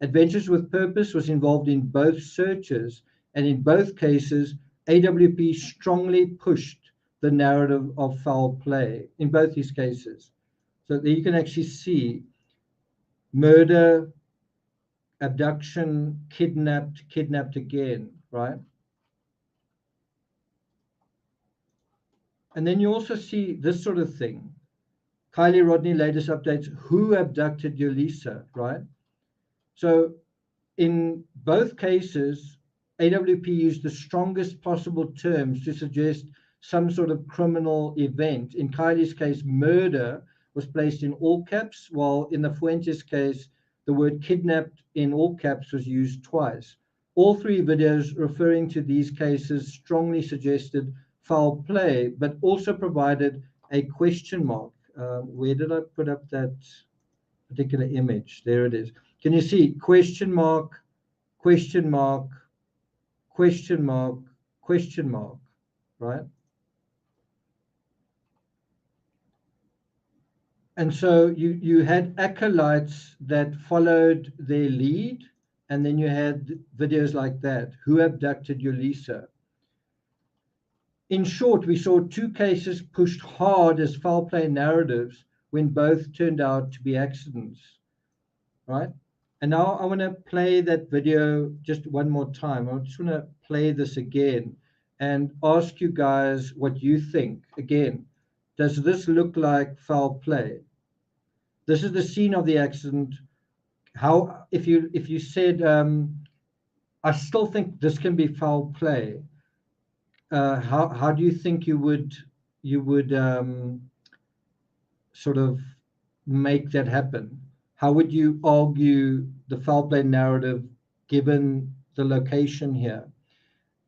Speaker 1: Adventures with Purpose was involved in both searches, and in both cases, AWP strongly pushed the narrative of foul play in both these cases. So there you can actually see murder, abduction, kidnapped, kidnapped again, right? And then you also see this sort of thing. Kiely, Rodni, latest updates. Who abducted Jolissa, right? So in both cases, AWP used the strongest possible terms to suggest some sort of criminal event. In Kiely's case, murder was placed in all caps, while in the Fuentes case, the word kidnapped in all caps was used twice. All three videos referring to these cases strongly suggested foul play, but also provided a question mark. Where did I put up that particular image? There it is. Can you see question mark, question mark, question mark, question mark, right? And so you had acolytes that followed their lead, and then you had videos like that. Who abducted Jolissa? In short, we saw two cases pushed hard as foul play narratives when both turned out to be accidents, right? And now I want to play that video just one more time. I just want to play this again and ask you guys what you think. Again, does this look like foul play? This is the scene of the accident. How, if you said, I still think this can be foul play, how do you think you would sort of make that happen? How would you argue the foul play narrative given the location here?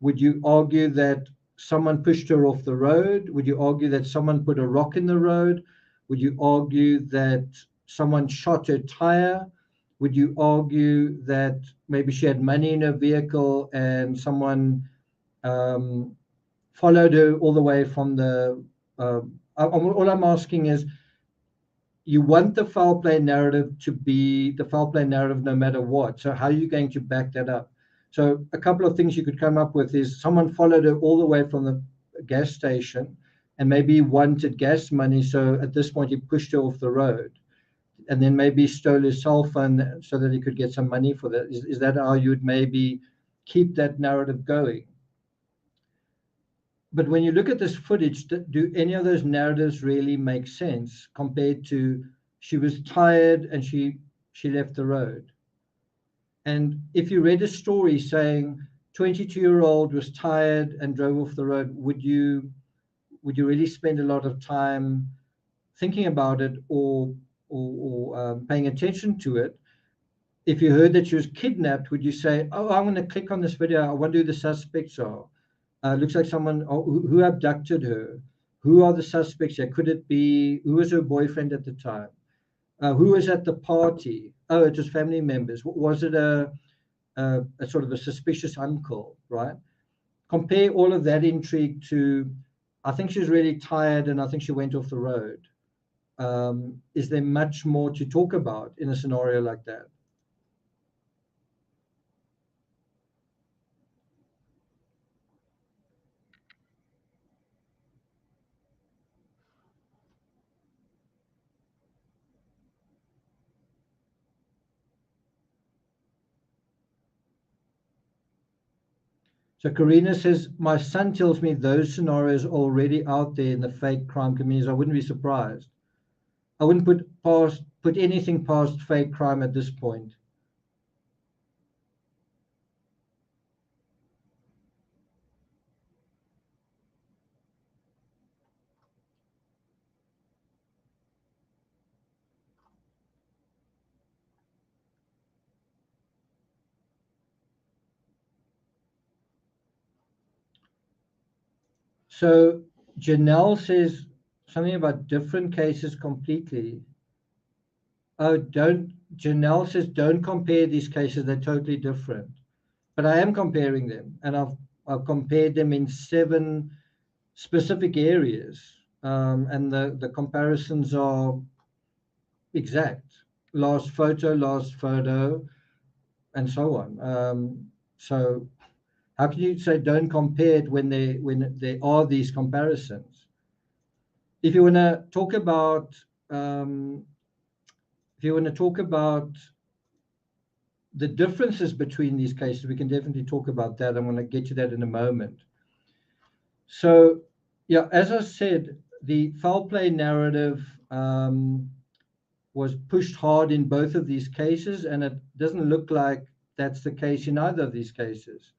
Speaker 1: Would you argue that someone pushed her off the road? Would you argue that someone put a rock in the road? Would you argue that someone shot her tire? Would you argue that maybe she had money in her vehicle and someone followed her all the way from the... all I'm asking is, you want the foul play narrative to be the foul play narrative no matter what. So how are you going to back that up? So a couple of things you could come up with is someone followed her all the way from the gas station and maybe wanted gas money. So at this point, he pushed her off the road and then maybe stole his cell phone so that he could get some money for that. Is that how you would maybe keep that narrative going? But when you look at this footage, do any of those narratives really make sense compared to she was tired and she left the road? And if you read a story saying 22-year-old was tired and drove off the road, would you really spend a lot of time thinking about it or paying attention to it? If you heard that she was kidnapped, would you say, oh, I'm going to click on this video, I wonder who the suspects are? Looks like someone who abducted her. Who are the suspects here? Could it be, who was her boyfriend at the time? Who was at the party? Oh, it was family members. Was it a sort of a suspicious uncle, right? Compare all of that intrigue to, I think she's really tired and I think she went off the road. Is there much more to talk about in a scenario like that? So Karina says, my son tells me those scenarios are already out there in the fake crime communities. I wouldn't be surprised. I wouldn't put anything past fake crime at this point. So Janelle says something about different cases completely. Oh, Janelle says, don't compare these cases. They're totally different. But I am comparing them, and I've compared them in 7 specific areas. And the comparisons are exact. Last photo, and so on. So how can you say don't compare it when there are these comparisons? If you want to talk about the differences between these cases, we can definitely talk about that. I'm going to get to that in a moment. So, yeah, as I said, the foul play narrative was pushed hard in both of these cases, and it doesn't look like that's the case in either of these cases.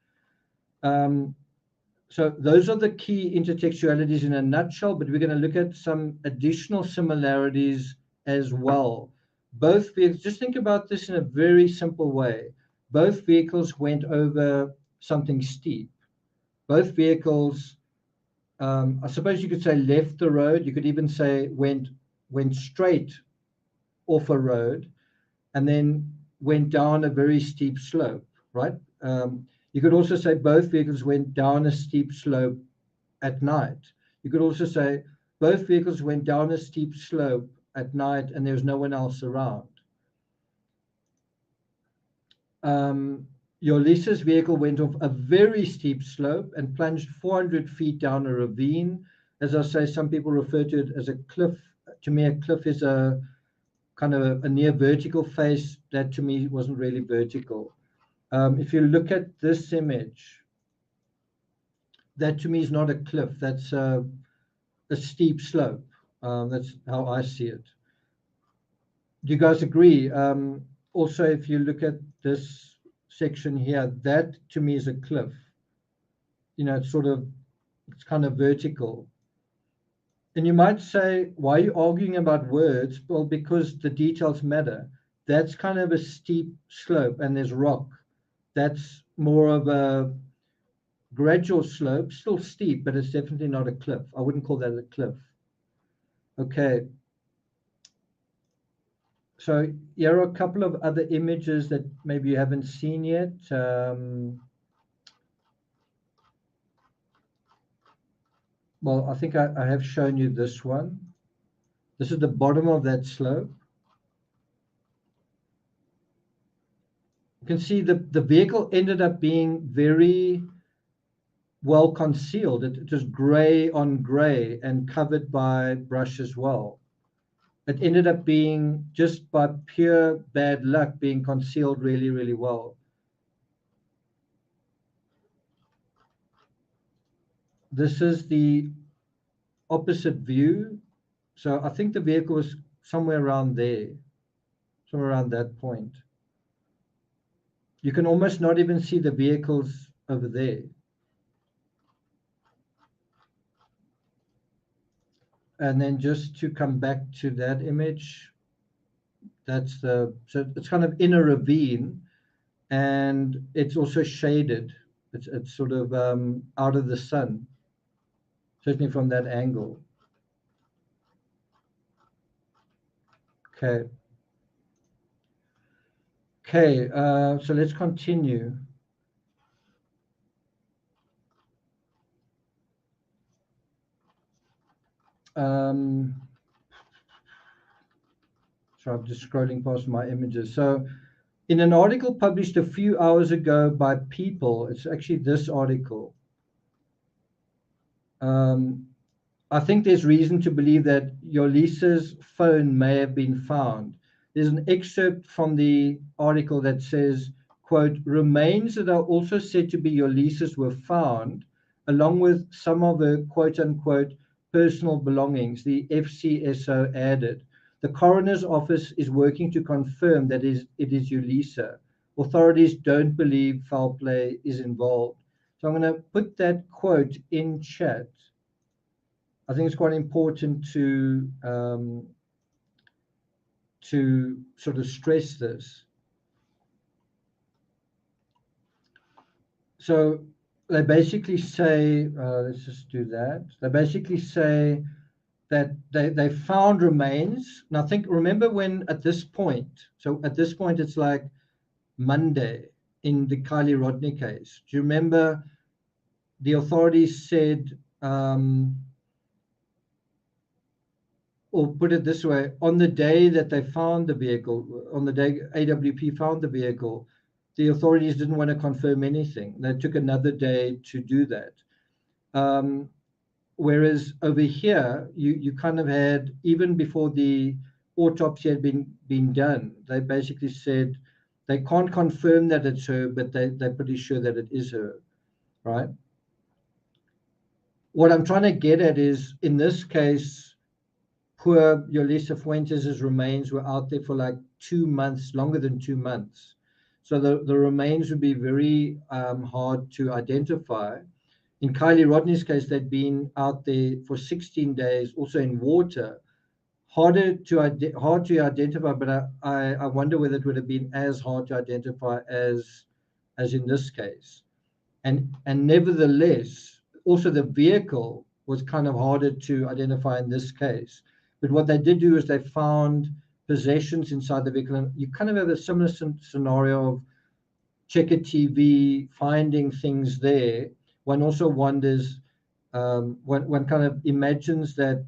Speaker 1: So those are the key intertextualities in a nutshell, but we're going to look at some additional similarities as well. Both vehicles, just think about this in a very simple way. Both vehicles went over something steep. Both vehicles, I suppose you could say left the road. You could even say went straight off a road and then went down a very steep slope, right? You could also say both vehicles went down a steep slope at night. You could also say both vehicles went down a steep slope at night and there's no one else around. Jolissa's vehicle went off a very steep slope and plunged 400 feet down a ravine. As I say, some people refer to it as a cliff. To me, a cliff is a kind of a near vertical face. That to me wasn't really vertical. If you look at this image, that to me is not a cliff. That's a steep slope. That's how I see it. Do you guys agree? Also, if you look at this section here, that to me is a cliff. You know, it's kind of vertical. And you might say, why are you arguing about words? Well, because the details matter. That's kind of a steep slope and there's rock. That's more of a gradual slope, still steep, but it's definitely not a cliff. I wouldn't call that a cliff. Okay. So here are a couple of other images that maybe you haven't seen yet. Well, I think I have shown you this one. This is the bottom of that slope. You can see the vehicle ended up being very well concealed. It was gray on gray and covered by brush as well. It ended up being, just by pure bad luck, being concealed really, really well. This is the opposite view. So I think the vehicle was somewhere around there, somewhere around that point. You can almost not even see the vehicles over there. And then just to come back to that image, that's so it's kind of in a ravine and it's also shaded. It's sort of out of the sun, certainly from that angle. Okay. Okay, so let's continue. So I'm just scrolling past my images. So in an article published a few hours ago by People, it's actually this article. I think there's reason to believe that Jolissa's phone may have been found. There's an excerpt from the article that says, quote, remains that are also said to be Jolissa's were found, along with some of her, quote unquote, personal belongings, the FCSO added. The coroner's office is working to confirm that it is Jolissa. Authorities don't believe foul play is involved. So I'm going to put that quote in chat. I think it's quite important to sort of stress this. So they basically say, let's just do that. They basically say that they found remains. And I think, remember when at this point, so at this point it's like Monday in the Kiely Rodni case. Do you remember the authorities said, or put it this way, on the day that they found the vehicle, on the day AWP found the vehicle, the authorities didn't want to confirm anything. They took another day to do that. Whereas over here, you kind of had, even before the autopsy had been done, they basically said they can't confirm that it's her, but they're pretty sure that it is her, right? What I'm trying to get at is, in this case, poor Jolissa Fuentes' remains were out there for like 2 months, longer than 2 months. So the remains would be very hard to identify. In Kiely Rodni's case, they'd been out there for 16 days, also in water. Hard to identify, but I wonder whether it would have been as hard to identify as in this case. And nevertheless, also the vehicle was kind of harder to identify in this case. But what they did do is they found possessions inside the vehicle, and you kind of have a similar scenario of checker TV, finding things there. One also wonders, one kind of imagines that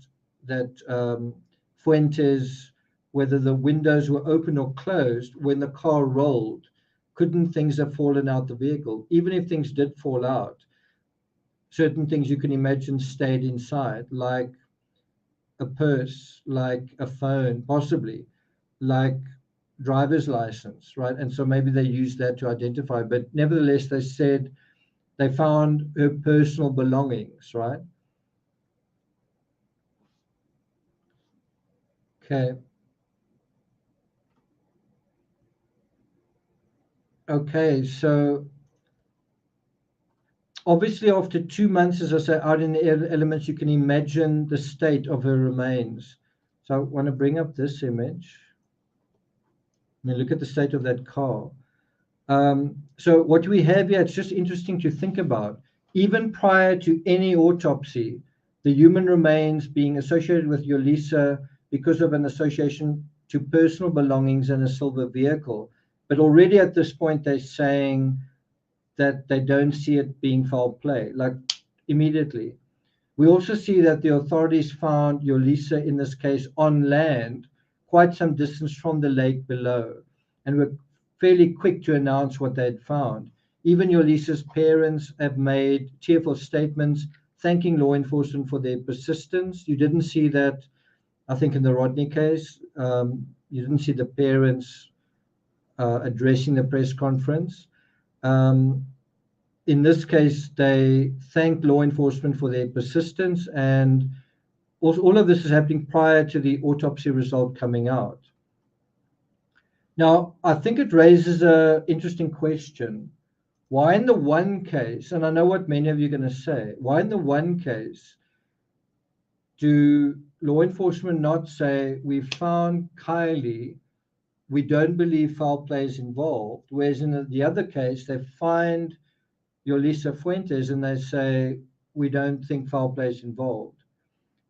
Speaker 1: Fuentes, whether the windows were open or closed when the car rolled, couldn't things have fallen out the vehicle? Even if things did fall out, certain things you can imagine stayed inside, like a purse, like a phone, possibly, like driver's license, right? And so maybe they used that to identify, but nevertheless, they said they found her personal belongings, right? Okay. Okay, so obviously after 2 months, as I say, out in the elements, you can imagine the state of her remains. So I want to bring up this image. And look at the state of that car. So what we have here, it's just interesting to think about. Even prior to any autopsy, the human remains being associated with Jolissa because of an association to personal belongings and a silver vehicle. But already at this point, they're saying that they don't see it being foul play, like immediately. We also see that the authorities found Jolissa in this case on land, quite some distance from the lake below, and were fairly quick to announce what they had found. Even Jolissa's parents have made tearful statements thanking law enforcement for their persistence. You didn't see that, I think, in the Rodni case. You didn't see the parents addressing the press conference. In this case, they thanked law enforcement for their persistence, and also, all of this is happening prior to the autopsy result coming out. Now, I think it raises an interesting question. Why in the one case, and I know what many of you are going to say, why in the one case do law enforcement not say, we found Kiely, we don't believe foul play is involved, whereas in the other case, they find Jolissa Fuentes and they say, we don't think foul play is involved?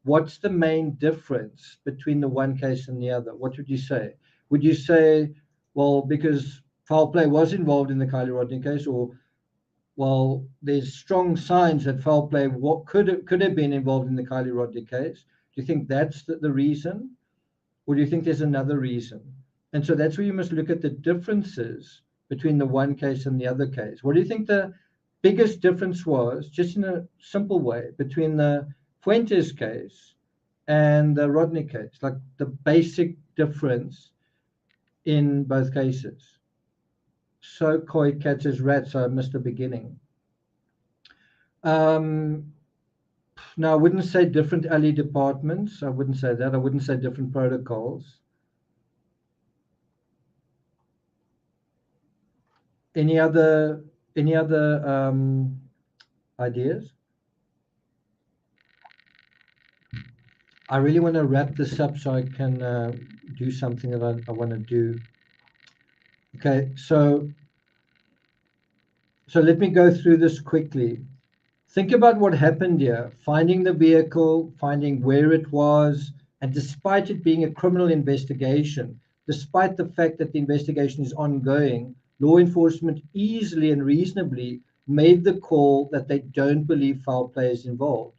Speaker 1: What's the main difference between the one case and the other? What would you say? Would you say, well, because foul play was involved in the Kiely Rodni case, or, well, there's strong signs that foul play could have been involved in the Kiely Rodni case? Do you think that's the reason? Or do you think there's another reason? And so that's where you must look at the differences between the one case and the other case. What do you think the biggest difference was, just in a simple way, between the Fuentes case and the Rodni case, like the basic difference in both cases? So coy catches rats, so I missed the beginning. Now, I wouldn't say different alley departments. I wouldn't say that. I wouldn't say different protocols. Any other ideas? I really want to wrap this up so I can do something that I want to do. Okay, so let me go through this quickly. Think about what happened here. Finding the vehicle, finding where it was, and despite it being a criminal investigation, despite the fact that the investigation is ongoing, law enforcement easily and reasonably made the call that they don't believe foul play is involved.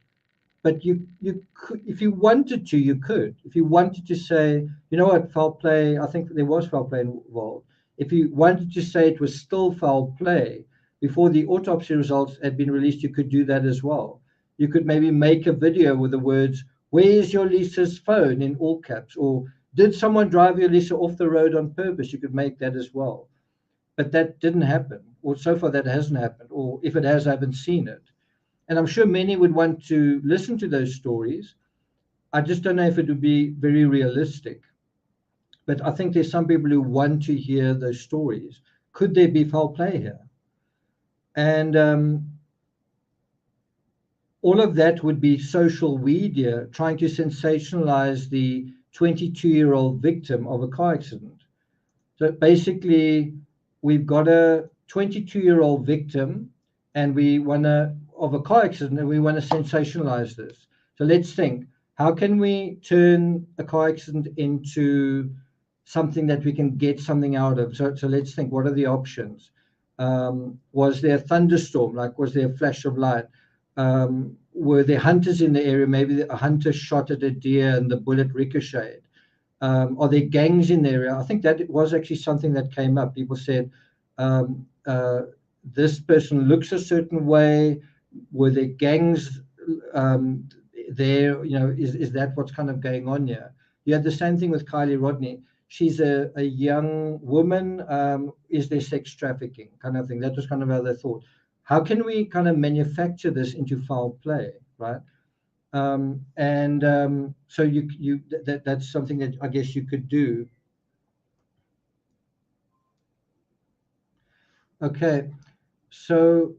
Speaker 1: But you could, if you wanted to, you could. If you wanted to say, you know what, foul play, I think there was foul play involved. If you wanted to say it was still foul play before the autopsy results had been released, you could do that as well. You could maybe make a video with the words, "Where's Jolissa's phone?" in all caps, or "Did someone drive Jolissa off the road on purpose?" You could make that as well. But that didn't happen, or so far that hasn't happened, or if it has, I haven't seen it. And I'm sure many would want to listen to those stories, I just don't know if it would be very realistic. But I think there's some people who want to hear those stories. Could there be foul play here? And all of that would be social media trying to sensationalize the 22-year-old victim of a car accident. So basically, we've got a 22-year-old victim, and we want to of a car accident, and we want to sensationalize this. So let's think: how can we turn a car accident into something that we can get something out of? So let's think: what are the options? Was there a thunderstorm? Like, was there a flash of light? Were there hunters in the area? Maybe a hunter shot at a deer and the bullet ricocheted. Are there gangs in the area? I think that was actually something that came up. People said, this person looks a certain way. Were there gangs there? You know, is that what's kind of going on here? You had the same thing with Kiely Rodni. She's a young woman. Is there sex trafficking kind of thing? That was kind of how they thought. How can we kind of manufacture this into foul play, right? So that's something that I guess you could do. Okay, so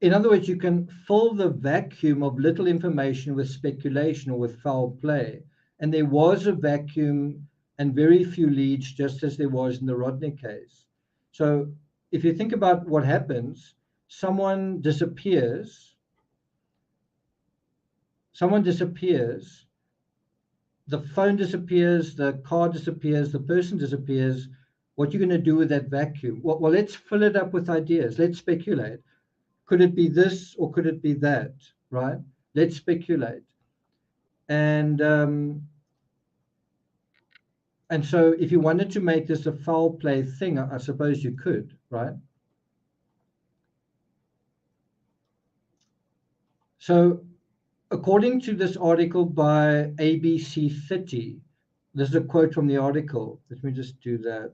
Speaker 1: in other words, you can fill the vacuum of little information with speculation or with foul play. And there was a vacuum and very few leads, just as there was in the Rodni case. So if you think about what happens, someone disappears, the phone disappears, the car disappears, the person disappears. What you're going to do with that vacuum? Well, let's fill it up with ideas. Let's speculate. Could it be this or could it be that? Right? Let's speculate. And so if you wanted to make this a foul play thing, I suppose you could, right? So according to this article by ABC 30, this is a quote from the article. Let me just do that.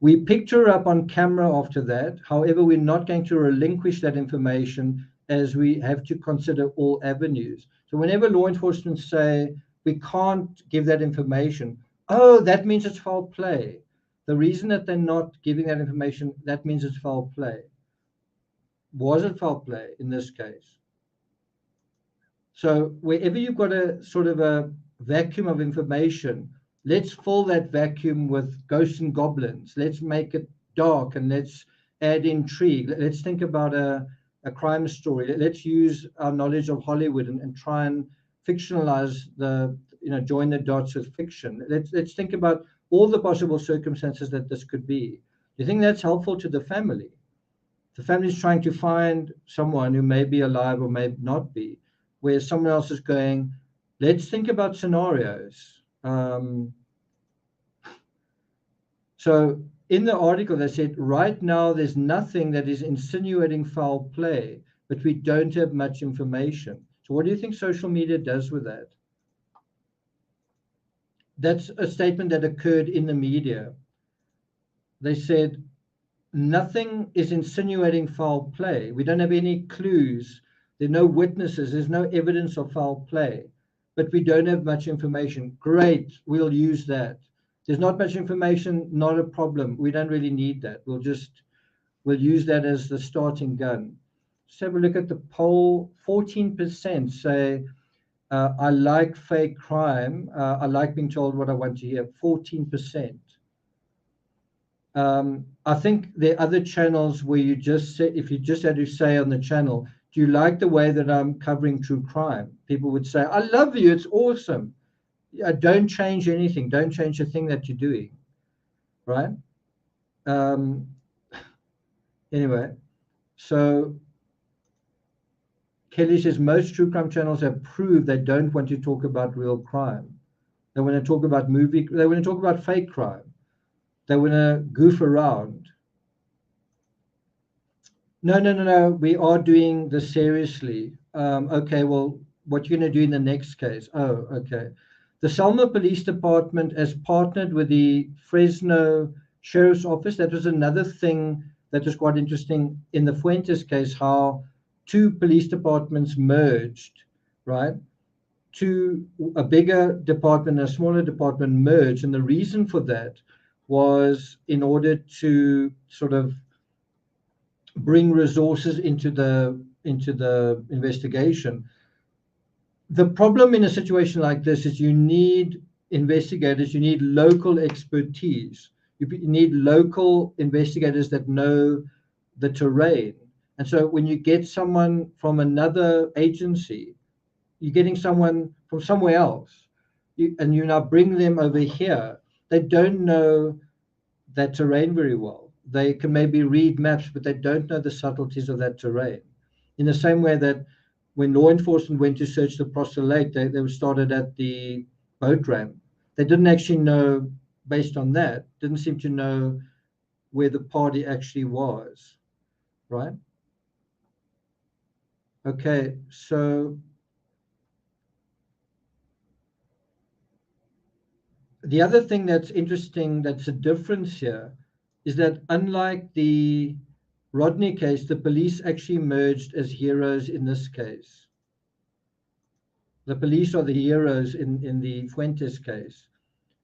Speaker 1: We picked her up on camera after that. However, we're not going to relinquish that information as we have to consider all avenues. So whenever law enforcement say we can't give that information, oh, that means it's foul play. The reason that they're not giving that information, that means it's foul play. Was it foul play in this case? So wherever you've got a sort of a vacuum of information, let's fill that vacuum with ghosts and goblins. Let's make it dark and let's add intrigue. Let's think about a crime story. Let's use our knowledge of Hollywood and try and fictionalize join the dots with fiction. Let's think about all the possible circumstances that this could be. Do you think that's helpful to the family? The family's trying to find someone who may be alive or may not be, where someone else is going, let's think about scenarios. So in the article, they said, right now, there's nothing that is insinuating foul play, but we don't have much information. So what do you think social media does with that? That's a statement that occurred in the media. They said, nothing is insinuating foul play. We don't have any clues. There are no witnesses. There's no evidence of foul play, but we don't have much information. Great, we'll use that. There's not much information, not a problem. We don't really need that. We'll use that as the starting gun. Let's have a look at the poll. 14% say, I like fake crime. I like being told what I want to hear. 14%. I think there are other channels where you just say, if you just had to say on the channel, do you like the way that I'm covering true crime? People would say, I love you. It's awesome. Don't change anything. Don't change the thing that you're doing. Right? Anyway, so Kelly says most true crime channels have proved they don't want to talk about real crime. They want to talk about they want to talk about fake crime. They want to goof around. No. We are doing this seriously. Okay, well, what you're going to do in the next case? Oh, okay. The Selma Police Department has partnered with the Fresno Sheriff's Office. That was another thing that was quite interesting in the Fuentes case, how two police departments merged, right? a bigger department and a smaller department merged, and the reason for that was in order to sort of bring resources into the investigation. The problem in a situation like this is you need investigators, you need local expertise, you need local investigators that know the terrain. And so when you get someone from another agency, you're getting someone from somewhere else, and you now bring them over here. They don't know that terrain very well. They can maybe read maps, but they don't know the subtleties of that terrain. In the same way that when law enforcement went to search the Prosser Lake, they started at the boat ramp. They didn't actually know, based on that, didn't seem to know where the party actually was, right? Okay, so the other thing that's interesting, that's a difference here, is that unlike the Rodni case, the police actually emerged as heroes in this case. The police are the heroes in the Fuentes case.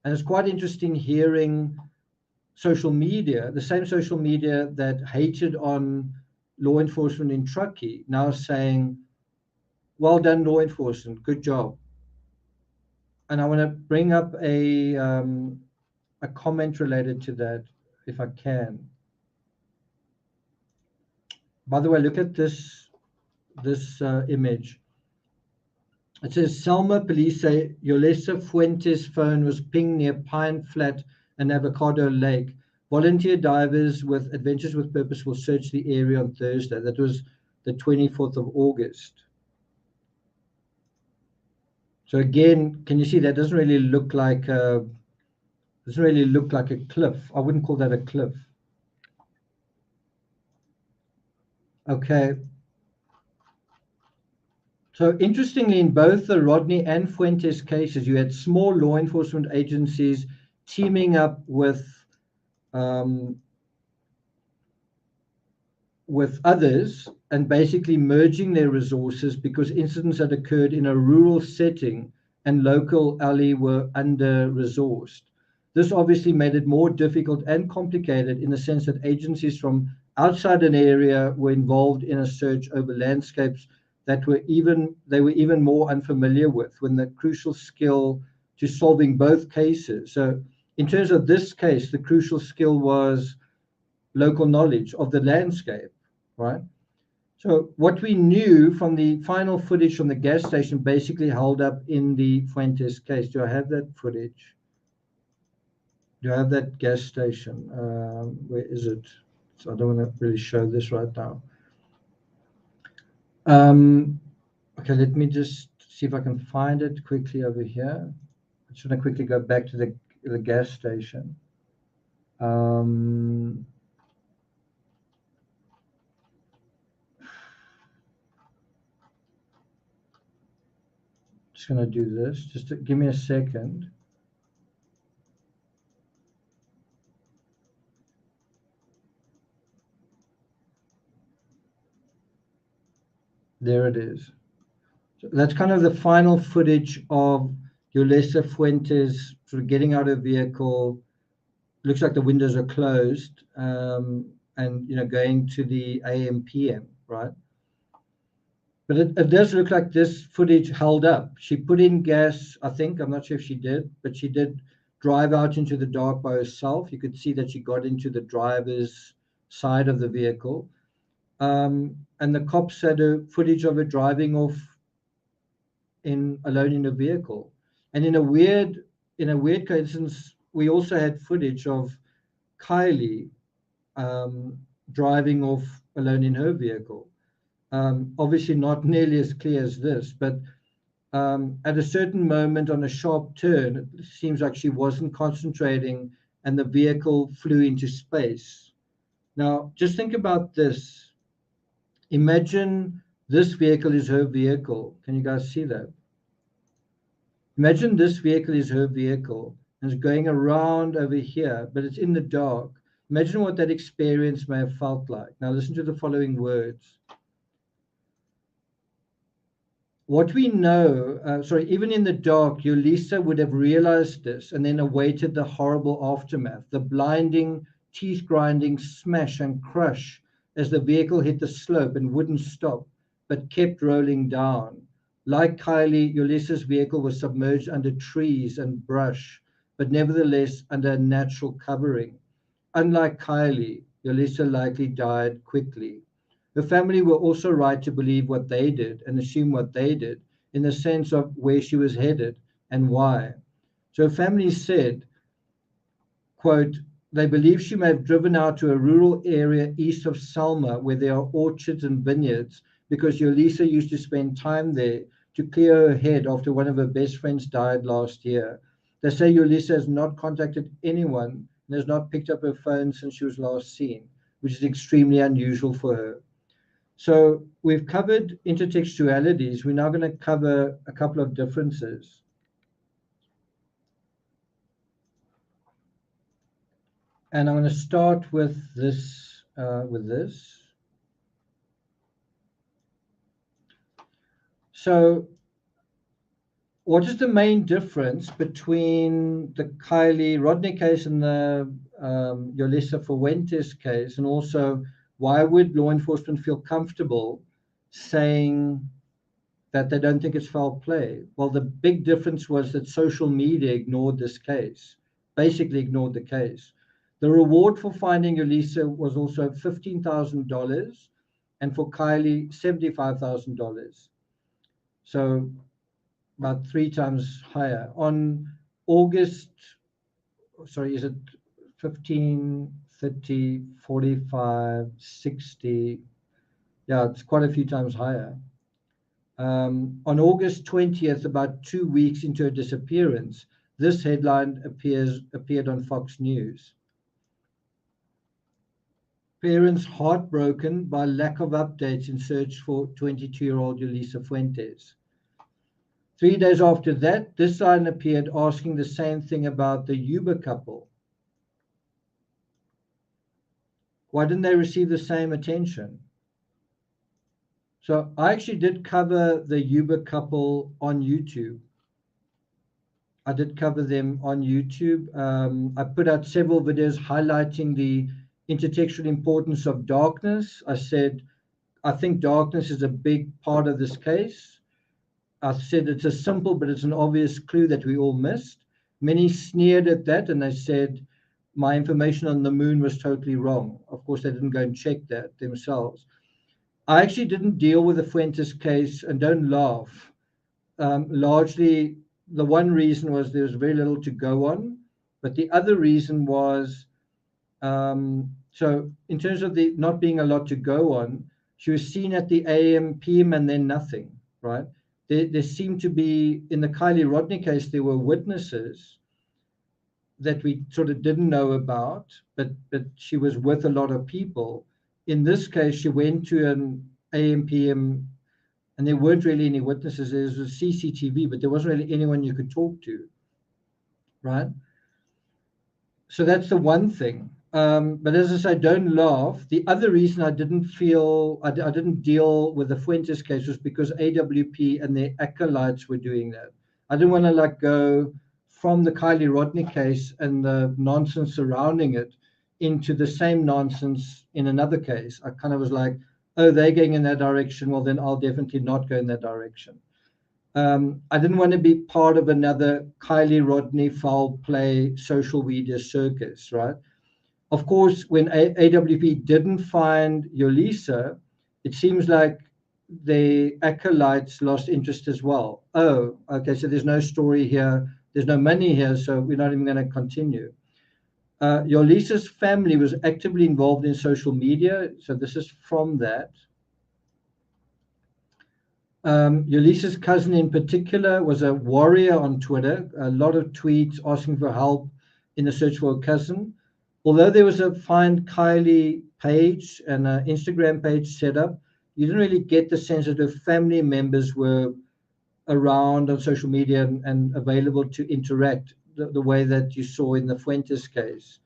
Speaker 1: And it's quite interesting hearing social media, the same social media that hated on law enforcement in Truckee, now saying, well done, law enforcement, good job. And I want to bring up a comment related to that, if I can. By the way, look at this image. It says, Selma police say Jolissa Fuentes' phone was pinged near Pine Flat and Avocado Lake. Volunteer divers with Adventures with Purpose will search the area on Thursday. That was the 24th of August. So again, can you see that doesn't really look like a cliff. I wouldn't call that a cliff. Okay. So interestingly, in both the Rodni and Fuentes cases, you had small law enforcement agencies teaming up with others and basically merging their resources because incidents had occurred in a rural setting and local alley were under-resourced. This obviously made it more difficult and complicated in the sense that agencies from outside an area were involved in a search over landscapes that they were even more unfamiliar with, when the crucial skill to solving both cases. So in terms of this case, the crucial skill was local knowledge of the landscape, right? So what we knew from the final footage from the gas station basically held up in the Fuentes case. Do I have that footage? Do I have that gas station? Where is it? So I don't want to really show this right now. Okay, let me just see if I can find it quickly over here. I just want to quickly go back to the gas station. Just going to do this. Just give me a second. There it is. So that's kind of the final footage of Jolissa Fuentes sort of getting out of vehicle. Looks like the windows are closed, and going to the AM/PM, right? But it does look like this footage held up. She put in gas, I think. I'm not sure if she did, but she did drive out into the dark by herself. You could see that she got into the driver's side of the vehicle. And the cops had a footage of her driving off alone in a vehicle. And in a weird coincidence, we also had footage of Kiely driving off alone in her vehicle. Obviously not nearly as clear as this, but at a certain moment on a sharp turn, it seems like she wasn't concentrating and the vehicle flew into space. Now, just think about this. Imagine this vehicle is her vehicle. Can you guys see that? Imagine this vehicle is her vehicle and is going around over here, but it's in the dark. Imagine what that experience may have felt like. Now listen to the following words. What we know, even in the dark, Jolissa would have realized this and then awaited the horrible aftermath, the blinding, teeth-grinding smash and crush as the vehicle hit the slope and wouldn't stop, but kept rolling down. Like Kiely, Jolissa's vehicle was submerged under trees and brush, but nevertheless under a natural covering. Unlike Kiely, Jolissa likely died quickly. The family were also right to believe what they did and assume what they did in the sense of where she was headed and why. So family said, quote, they believe she may have driven out to a rural area east of Selma where there are orchards and vineyards because Jolissa used to spend time there to clear her head after one of her best friends died last year. They say Jolissa has not contacted anyone and has not picked up her phone since she was last seen, which is extremely unusual for her. So we've covered intertextualities. We're now going to cover a couple of differences. And I'm going to start with this. So what is the main difference between the Kiely Rodni case and the Jolissa Fuentes case? And also, why would law enforcement feel comfortable saying that they don't think it's foul play? Well, the big difference was that social media ignored this case, basically ignored the case. The reward for finding Jolissa was also $15,000 and for Kiely, $75,000. So about 3 times higher. On August, sorry, is it 15, 30, 45, 60? Yeah, it's quite a few times higher. On August 20th, about 2 weeks into her disappearance, this headline appeared on Fox News. Parents heartbroken by lack of updates in search for 22-year-old Jolissa Fuentes. 3 days after that, this sign appeared asking the same thing about the Uber couple. Why didn't they receive the same attention? So I actually did cover the Uber couple on YouTube. I did cover them on YouTube. I put out several videos highlighting the intertextual importance of darkness. I said, I think darkness is a big part of this case. I said it's a simple, but it's an obvious clue that we all missed. Many sneered at that and they said my information on the moon was totally wrong. Of course, they didn't go and check that themselves. I actually didn't deal with the Fuentes case, and don't laugh. Largely, the one reason was there was very little to go on, but the other reason was, so in terms of the not being a lot to go on, she was seen at the AM, PM, and then nothing, right? There seemed to be, in the Kiely Rodni case, there were witnesses that we sort of didn't know about, but she was with a lot of people. In this case, she went to an AM, PM, and there weren't really any witnesses. There was a CCTV, but there wasn't really anyone you could talk to, right? So that's the one thing. But as I say, don't laugh. The other reason I didn't deal with the Fuentes case was because AWP and their acolytes were doing that. I didn't want to go from the Kiely Rodni case and the nonsense surrounding it into the same nonsense in another case. I kind of was like, oh, they're going in that direction. Well, then I'll definitely not go in that direction. I didn't want to be part of another Kiely Rodni foul play social media circus, right? Of course, when AWP didn't find Jolissa, it seems like the acolytes lost interest as well. Oh, okay, so there's no story here, there's no money here, so we're not even going to continue. Jolissa's family was actively involved in social media, so this is from that. Jolissa's cousin in particular was a warrior on Twitter, a lot of tweets asking for help in the search for a cousin. Although there was a Find Kiely page and an Instagram page set up, you didn't really get the sense that her family members were around on social media and available to interact the way that you saw in the Fuentes case.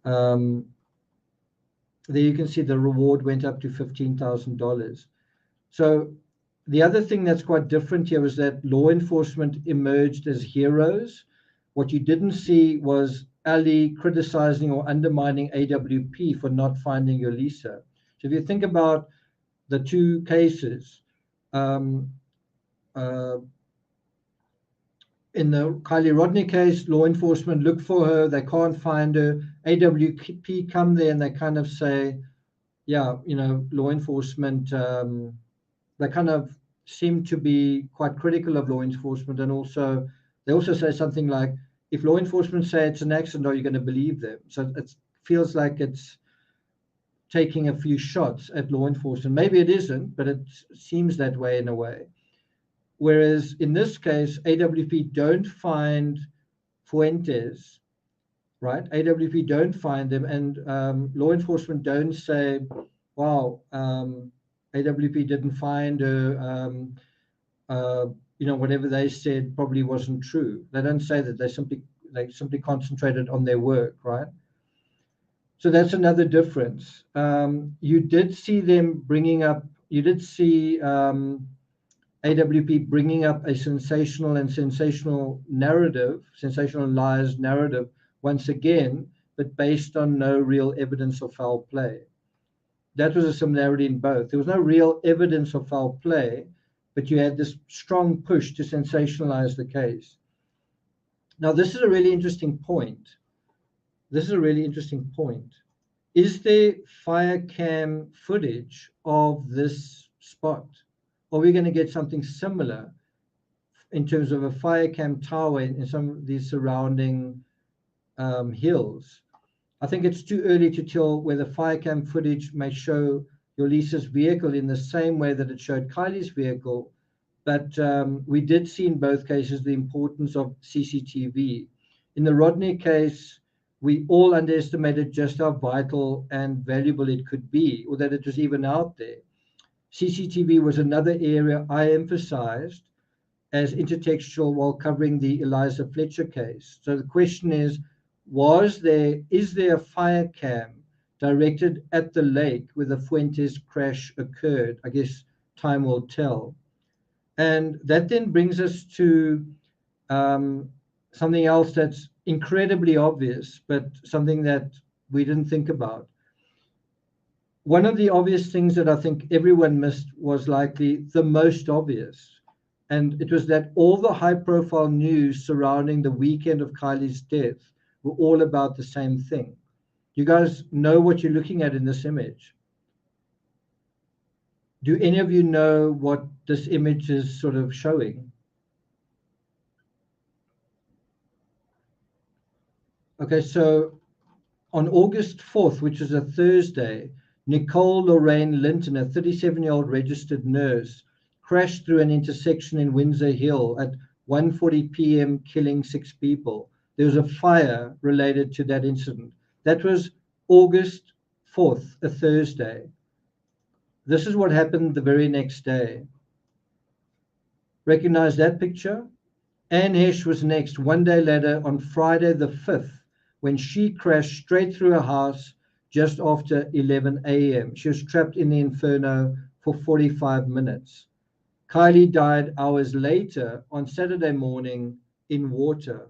Speaker 1: There you can see the reward went up to $15,000. So The other thing that's quite different here was that law enforcement emerged as heroes. What you didn't see was Ali criticizing or undermining AWP for not finding Jolissa. So if you think about the two cases, um, uh, in the Kiely Rodni case, law enforcement look for her, they can't find her. AWP come there and they kind of say, yeah, law enforcement, they kind of seem to be quite critical of law enforcement. And also, they also say something like, if law enforcement say it's an accident, are you going to believe them? So it feels like it's taking a few shots at law enforcement. Maybe it isn't, but it seems that way in a way. Whereas in this case, AWP don't find Fuentes, right? AWP don't find them, and law enforcement don't say, wow, AWP didn't find her, whatever they said probably wasn't true. They don't say that. They simply concentrated on their work, right? So that's another difference. You did see them bringing up. You did see AWP bringing up a sensational narrative, sensationalized narrative once again, but based on no real evidence of foul play. That was a similarity in both. There was no real evidence of foul play, but you had this strong push to sensationalize the case. Now, this is a really interesting point. Is there fire cam footage of this spot? Are we going to get something similar in terms of a fire cam tower in some of these surrounding hills? I think it's too early to tell whether fire cam footage may show Jolissa's vehicle in the same way that it showed Kiely's vehicle, but we did see in both cases the importance of CCTV. In the Rodni case, we all underestimated just how vital and valuable it could be, or that it was even out there. CCTV was another area I emphasized as intertextual while covering the Eliza Fletcher case. So the question is there a fire cam directed at the lake where the Fuentes crash occurred? I guess time will tell. And that then brings us to something else that's incredibly obvious, but something that we didn't think about. One of the obvious things that I think everyone missed was likely the most obvious. And it was that all the high-profile news surrounding the weekend of Kiely's death were all about the same thing. You guys know what you're looking at in this image? Do any of you know what this image is sort of showing? Okay, so on August 4th, which is a Thursday, Nicole Lorraine Linton, a 37-year-old registered nurse, crashed through an intersection in Windsor Hill at 1:40 p.m., killing 6 people. There was a fire related to that incident. That was August 4th, a Thursday. This is what happened the very next day. Recognize that picture? Anne Hesh was next, one day later, on Friday the 5th, when she crashed straight through a house just after 11 a.m. She was trapped in the inferno for 45 minutes. Kiely died hours later on Saturday morning in water.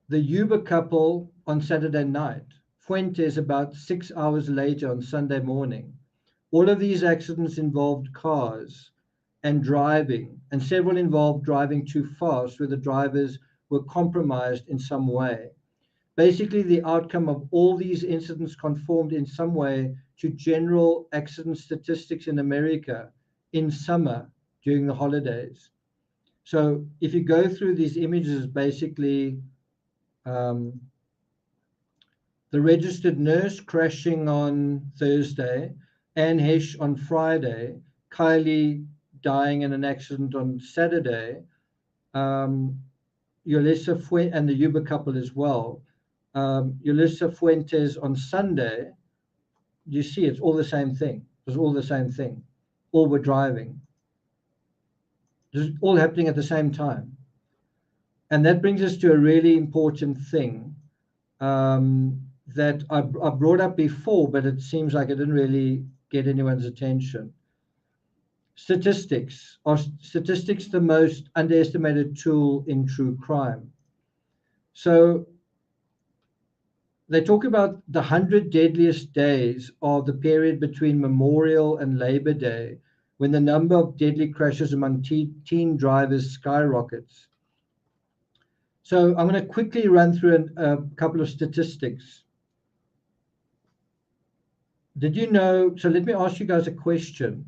Speaker 1: The Uber couple on Saturday night. Fuentes about 6 hours later on Sunday morning. All of these accidents involved cars and driving, and several involved driving too fast where the drivers were compromised in some way. Basically, the outcome of all these incidents conformed in some way to general accident statistics in America in summer during the holidays. So if you go through these images, basically the registered nurse crashing on Thursday, Anne Hesh on Friday, Kiely dying in an accident on Saturday, Jolissa Fuentes, and the Uber couple as well. Jolissa Fuentes on Sunday, you see it's all the same thing. It was all the same thing. All were driving. It was all happening at the same time. And that brings us to a really important thing. that I brought up before, but it seems like it didn't really get anyone's attention. Statistics. Are statistics the most underestimated tool in true crime? So they talk about the 100 deadliest days of the period between Memorial and Labor Day, when the number of deadly crashes among teen drivers skyrockets. So I'm going to quickly run through a couple of statistics. Did you know? So let me ask you guys a question.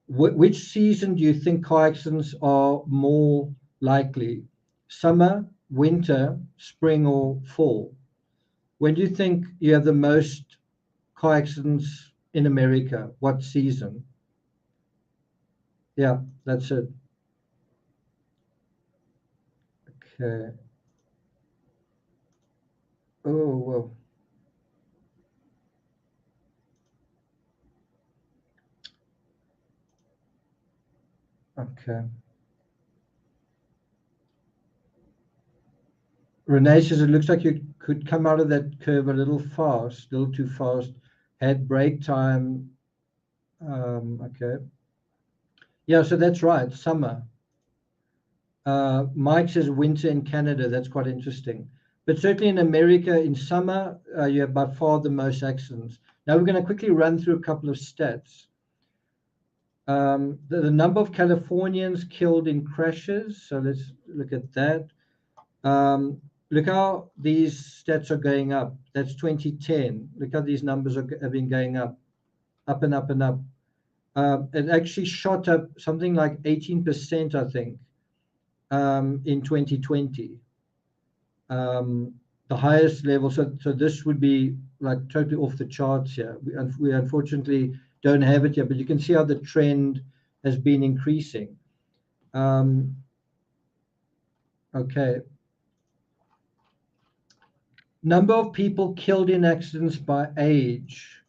Speaker 1: Which season do you think car accidents are more likely? Summer, winter, spring, or fall? When do you think you have the most car accidents in America? What season? Yeah, that's it. Okay. Oh, well. Okay. Renee says it looks like you could come out of that curve a little fast, a little too fast. Had brake time. Okay. Yeah, so that's right. Summer. Mike says winter in Canada. That's quite interesting. But certainly in America, in summer, you have by far the most accidents. Now we're going to quickly run through a couple of stats. The number of Californians killed in crashes. So let's look at that. Look how these stats are going up. That's 2010. Look how these numbers have been going up and up and up. It actually shot up something like 18%, I think, in 2020. The highest level. So this would be like totally off the charts here. We unfortunately don't have it yet, but you can see how the trend has been increasing. Okay. Number of people killed in accidents by age.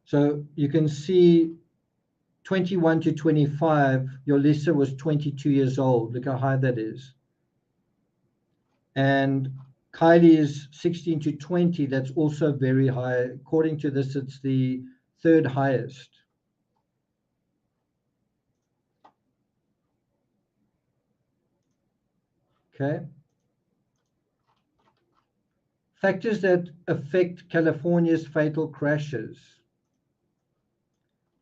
Speaker 1: So you can see 21 to 25, Jolissa was 22 years old. Look how high that is. And Kiely is 16 to 20. That's also very high. According to this, it's the third highest. Okay. Factors that affect California's fatal crashes.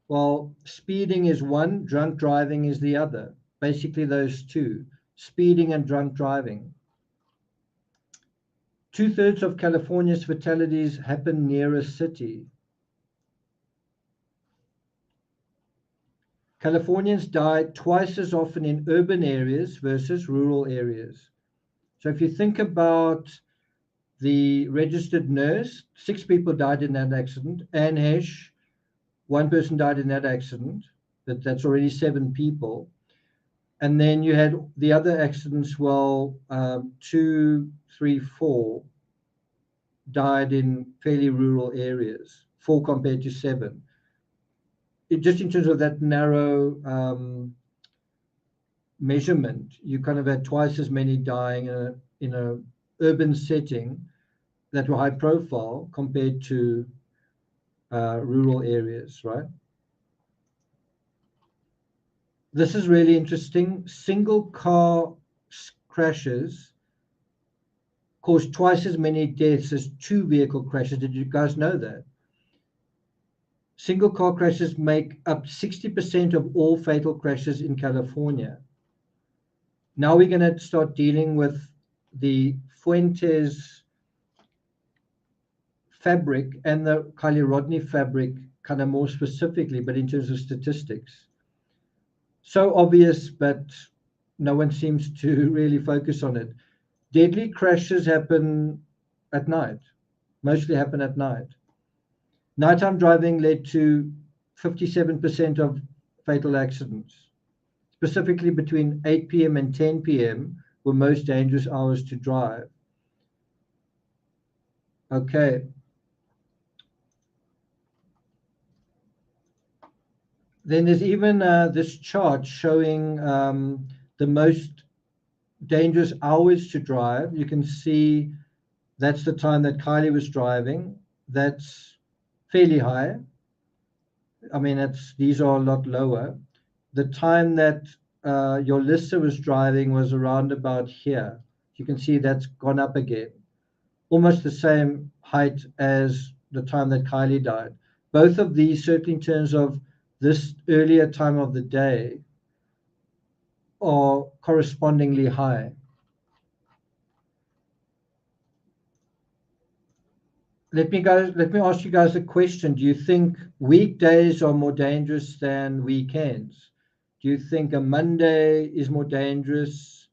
Speaker 1: Well, speeding is one, drunk driving is the other. Basically, those two, speeding and drunk driving. 2/3 of California's fatalities happen near a city. Californians die twice as often in urban areas versus rural areas. So if you think about the registered nurse, 6 people died in that accident. Anne Hesh, 1 person died in that accident. That's already 7 people. And then you had the other accidents, well, 2, 3, 4 died in fairly rural areas, 4 compared to 7. Just in terms of that narrow measurement, you kind of had twice as many dying in a urban setting that were high profile compared to rural areas, right? This is really interesting. Single car crashes cause twice as many deaths as 2 vehicle crashes. Did you guys know that? Single car crashes make up 60% of all fatal crashes in California. Now we're going to start dealing with the Fuentes fabric and the Kiely Rodni fabric kind of more specifically, but in terms of statistics. So obvious, but no one seems to really focus on it. Deadly crashes happen at night, mostly happen at night. Nighttime driving led to 57% of fatal accidents. Specifically between 8 p.m. and 10 p.m. were most dangerous hours to drive. Okay. Then there's even this chart showing the most dangerous hours to drive. You can see That's the time that Kiely was driving. That's fairly high. I mean, these are a lot lower. The time that Jolissa was driving was around about here. You can see that's gone up again. Almost the same height as the time that Kiely died. Both of these, certainly in terms of this earlier time of the day, are correspondingly high. Let me ask you guys a question. Do you think weekdays are more dangerous than weekends? Do you think a Monday is more dangerous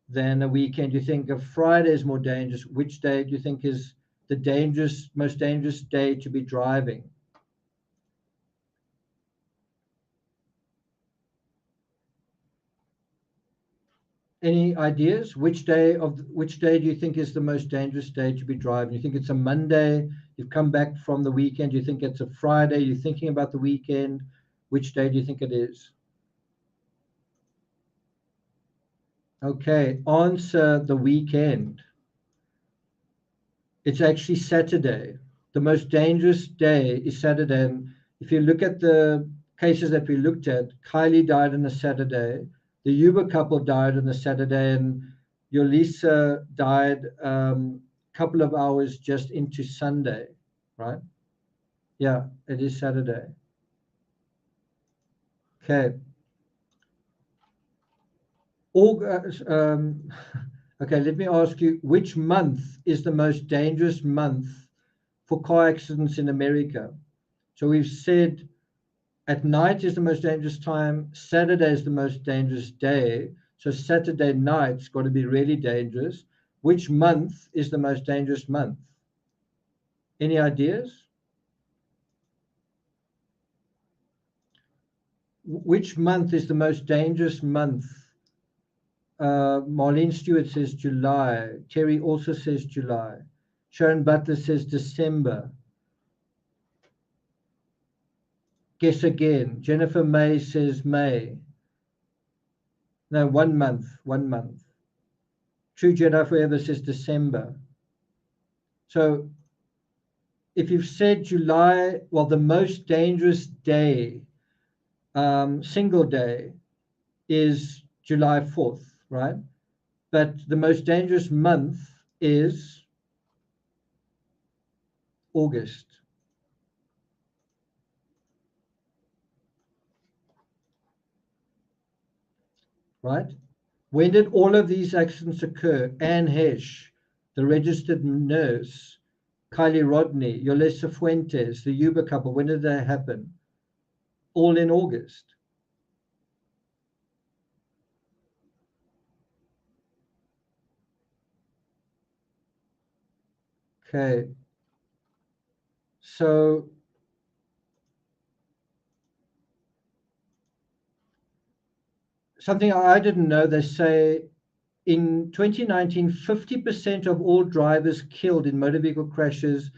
Speaker 1: than a weekend? Do you think a Friday is more dangerous? Which day do you think is the most dangerous day to be driving? Any ideas? Which day do you think is the most dangerous day to be driving? You think it's a Monday? You've come back from the weekend. You think it's a Friday? You're thinking about the weekend. Which day do you think it is? Okay, answer the weekend. It's actually Saturday. The most dangerous day is Saturday. And if you look at the cases that we looked at, Kiely died on a Saturday. The Uber couple died on a Saturday, and Jolissa died a couple of hours just into Sunday, right? Yeah, it is Saturday. Okay. Okay, let me ask you, which month is the most dangerous month for car accidents in America? So we've said at night is the most dangerous time. Saturday is the most dangerous day. So Saturday night's got to be really dangerous. Which month is the most dangerous month? Any ideas? Which month is the most dangerous month? Marlene Stewart says July. Terry also says July. Sharon Butler says December. Guess again. Jennifer May says May. No, 1 month. 1 month. True Jedi Forever says December. So if you've said July, well, the most dangerous day, single day, is July 4th, right? But the most dangerous month is August, right? When did all of these accidents occur? Anne Hesh, the registered nurse, Kylie Rodney, Jolissa Fuentes, the Uber couple, when did they happen? All in August. Okay. So something I didn't know, they say in 2019, 50% of all drivers killed in motor vehicle crashes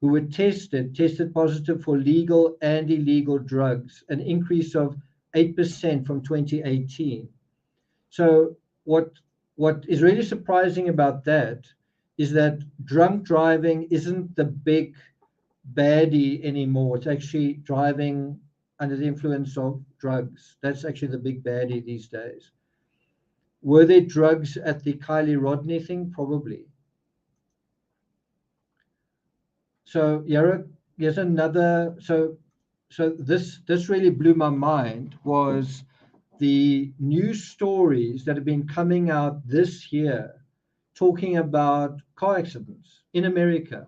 Speaker 1: who were tested positive for legal and illegal drugs, an increase of 8% from 2018. So what is really surprising about that is that drunk driving isn't the big baddie anymore. It's actually driving under the influence of drugs. That's actually the big baddie these days. Were there drugs at the Kylie Rodney thing? Probably. So Yara, here's another. So this really blew my mind. Was the news stories that have been coming out this year talking about car accidents in America,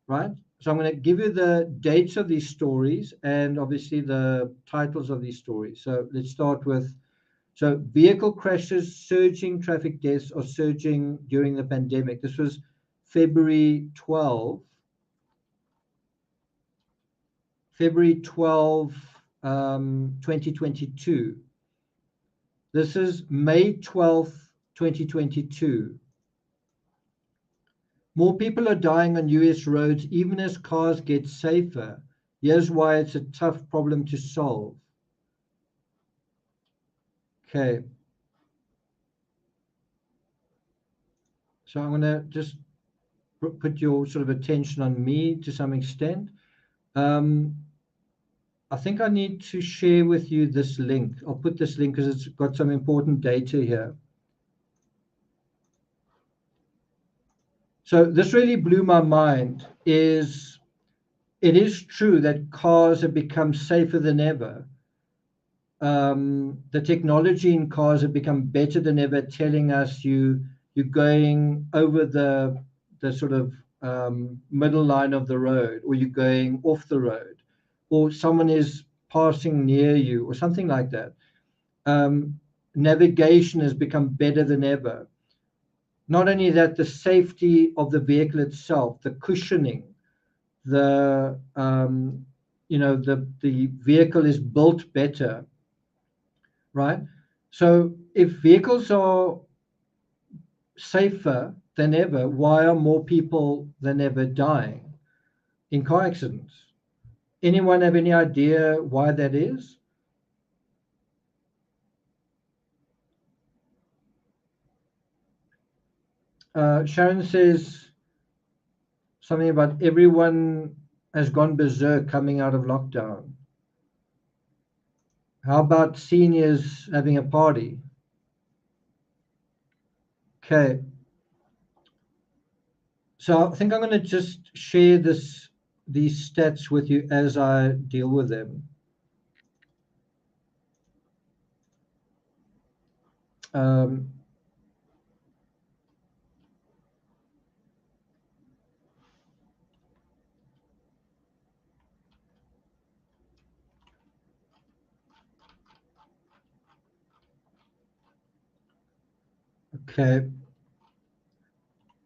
Speaker 1: right? So I'm going to give you the dates of these stories and obviously the titles of these stories. So let's start with, so vehicle crashes, surging traffic deaths are surging during the pandemic. This was February 12, February 12, 2022. This is May 12th, 2022. More people are dying on US roads even as cars get safer. Here's why it's a tough problem to solve. Okay. So I'm going to just put your sort of attention on me to some extent. I think I need to share with you this link. I'll put this link because it's got some important data here. So this really blew my mind. It is true that cars have become safer than ever. The technology in cars have become better than ever, telling us you're going over the sort of middle line of the road, or you're going off the road, or someone is passing near you, or something like that. Navigation has become better than ever. Not only that, the safety of the vehicle itself, the cushioning, the the vehicle is built better, right? So if vehicles are safer than ever, why are more people than ever dying in car accidents? Anyone have any idea why that is? Sharon says something about everyone has gone berserk coming out of lockdown. How about seniors having a party? Okay. So I think I'm going to just share these stats with you as I deal with them. Okay.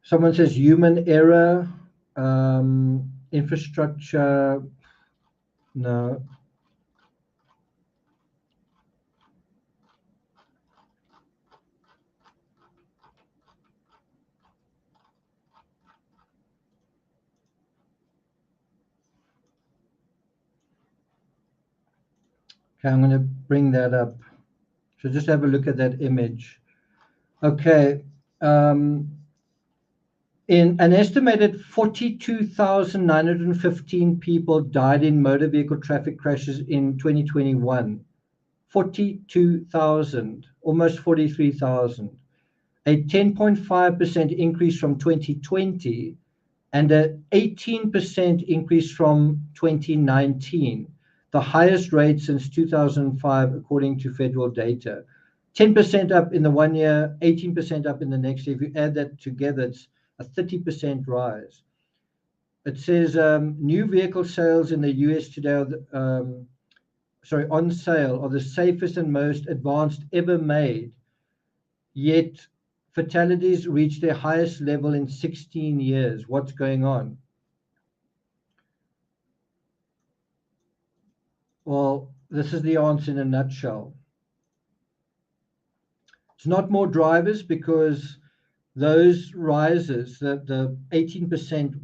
Speaker 1: Someone says human error, infrastructure. No. Okay, I'm going to bring that up. So just have a look at that image. Okay. In an estimated 42,915 people died in motor vehicle traffic crashes in 2021. 42,000, almost 43,000. A 10.5% increase from 2020 and an 18% increase from 2019, the highest rate since 2005, according to federal data. 10% up in the 1 year, 18% up in the next year. If you add that together, it's a 30% rise. It says new vehicle sales in the US today on sale are the safest and most advanced ever made, yet fatalities reach their highest level in 16 years. What's going on? Well, this is the answer in a nutshell. It's not more drivers, because those rises, the 18%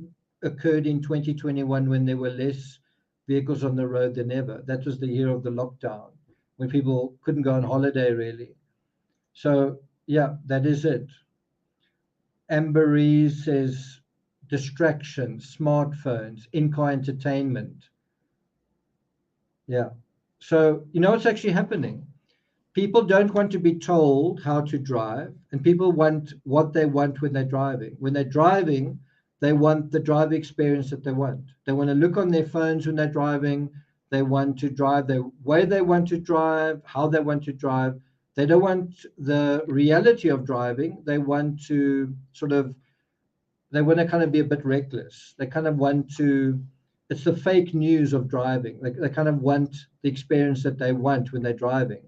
Speaker 1: occurred in 2021 when there were less vehicles on the road than ever. That was the year of the lockdown, when people couldn't go on holiday really. So yeah, that is it. Ambery says distractions, smartphones, in-car entertainment. Yeah. So you know what's actually happening? People don't want to be told how to drive, and people want what they want when they're driving. When they're driving, they want the drive experience that they want. They want to look on their phones when they're driving. They want to drive the way they want to drive, how they want to drive. They don't want the reality of driving. They want to kind of be a bit reckless. They kind of want to, it's the fake news of driving. They kind of want the experience that they want when they're driving.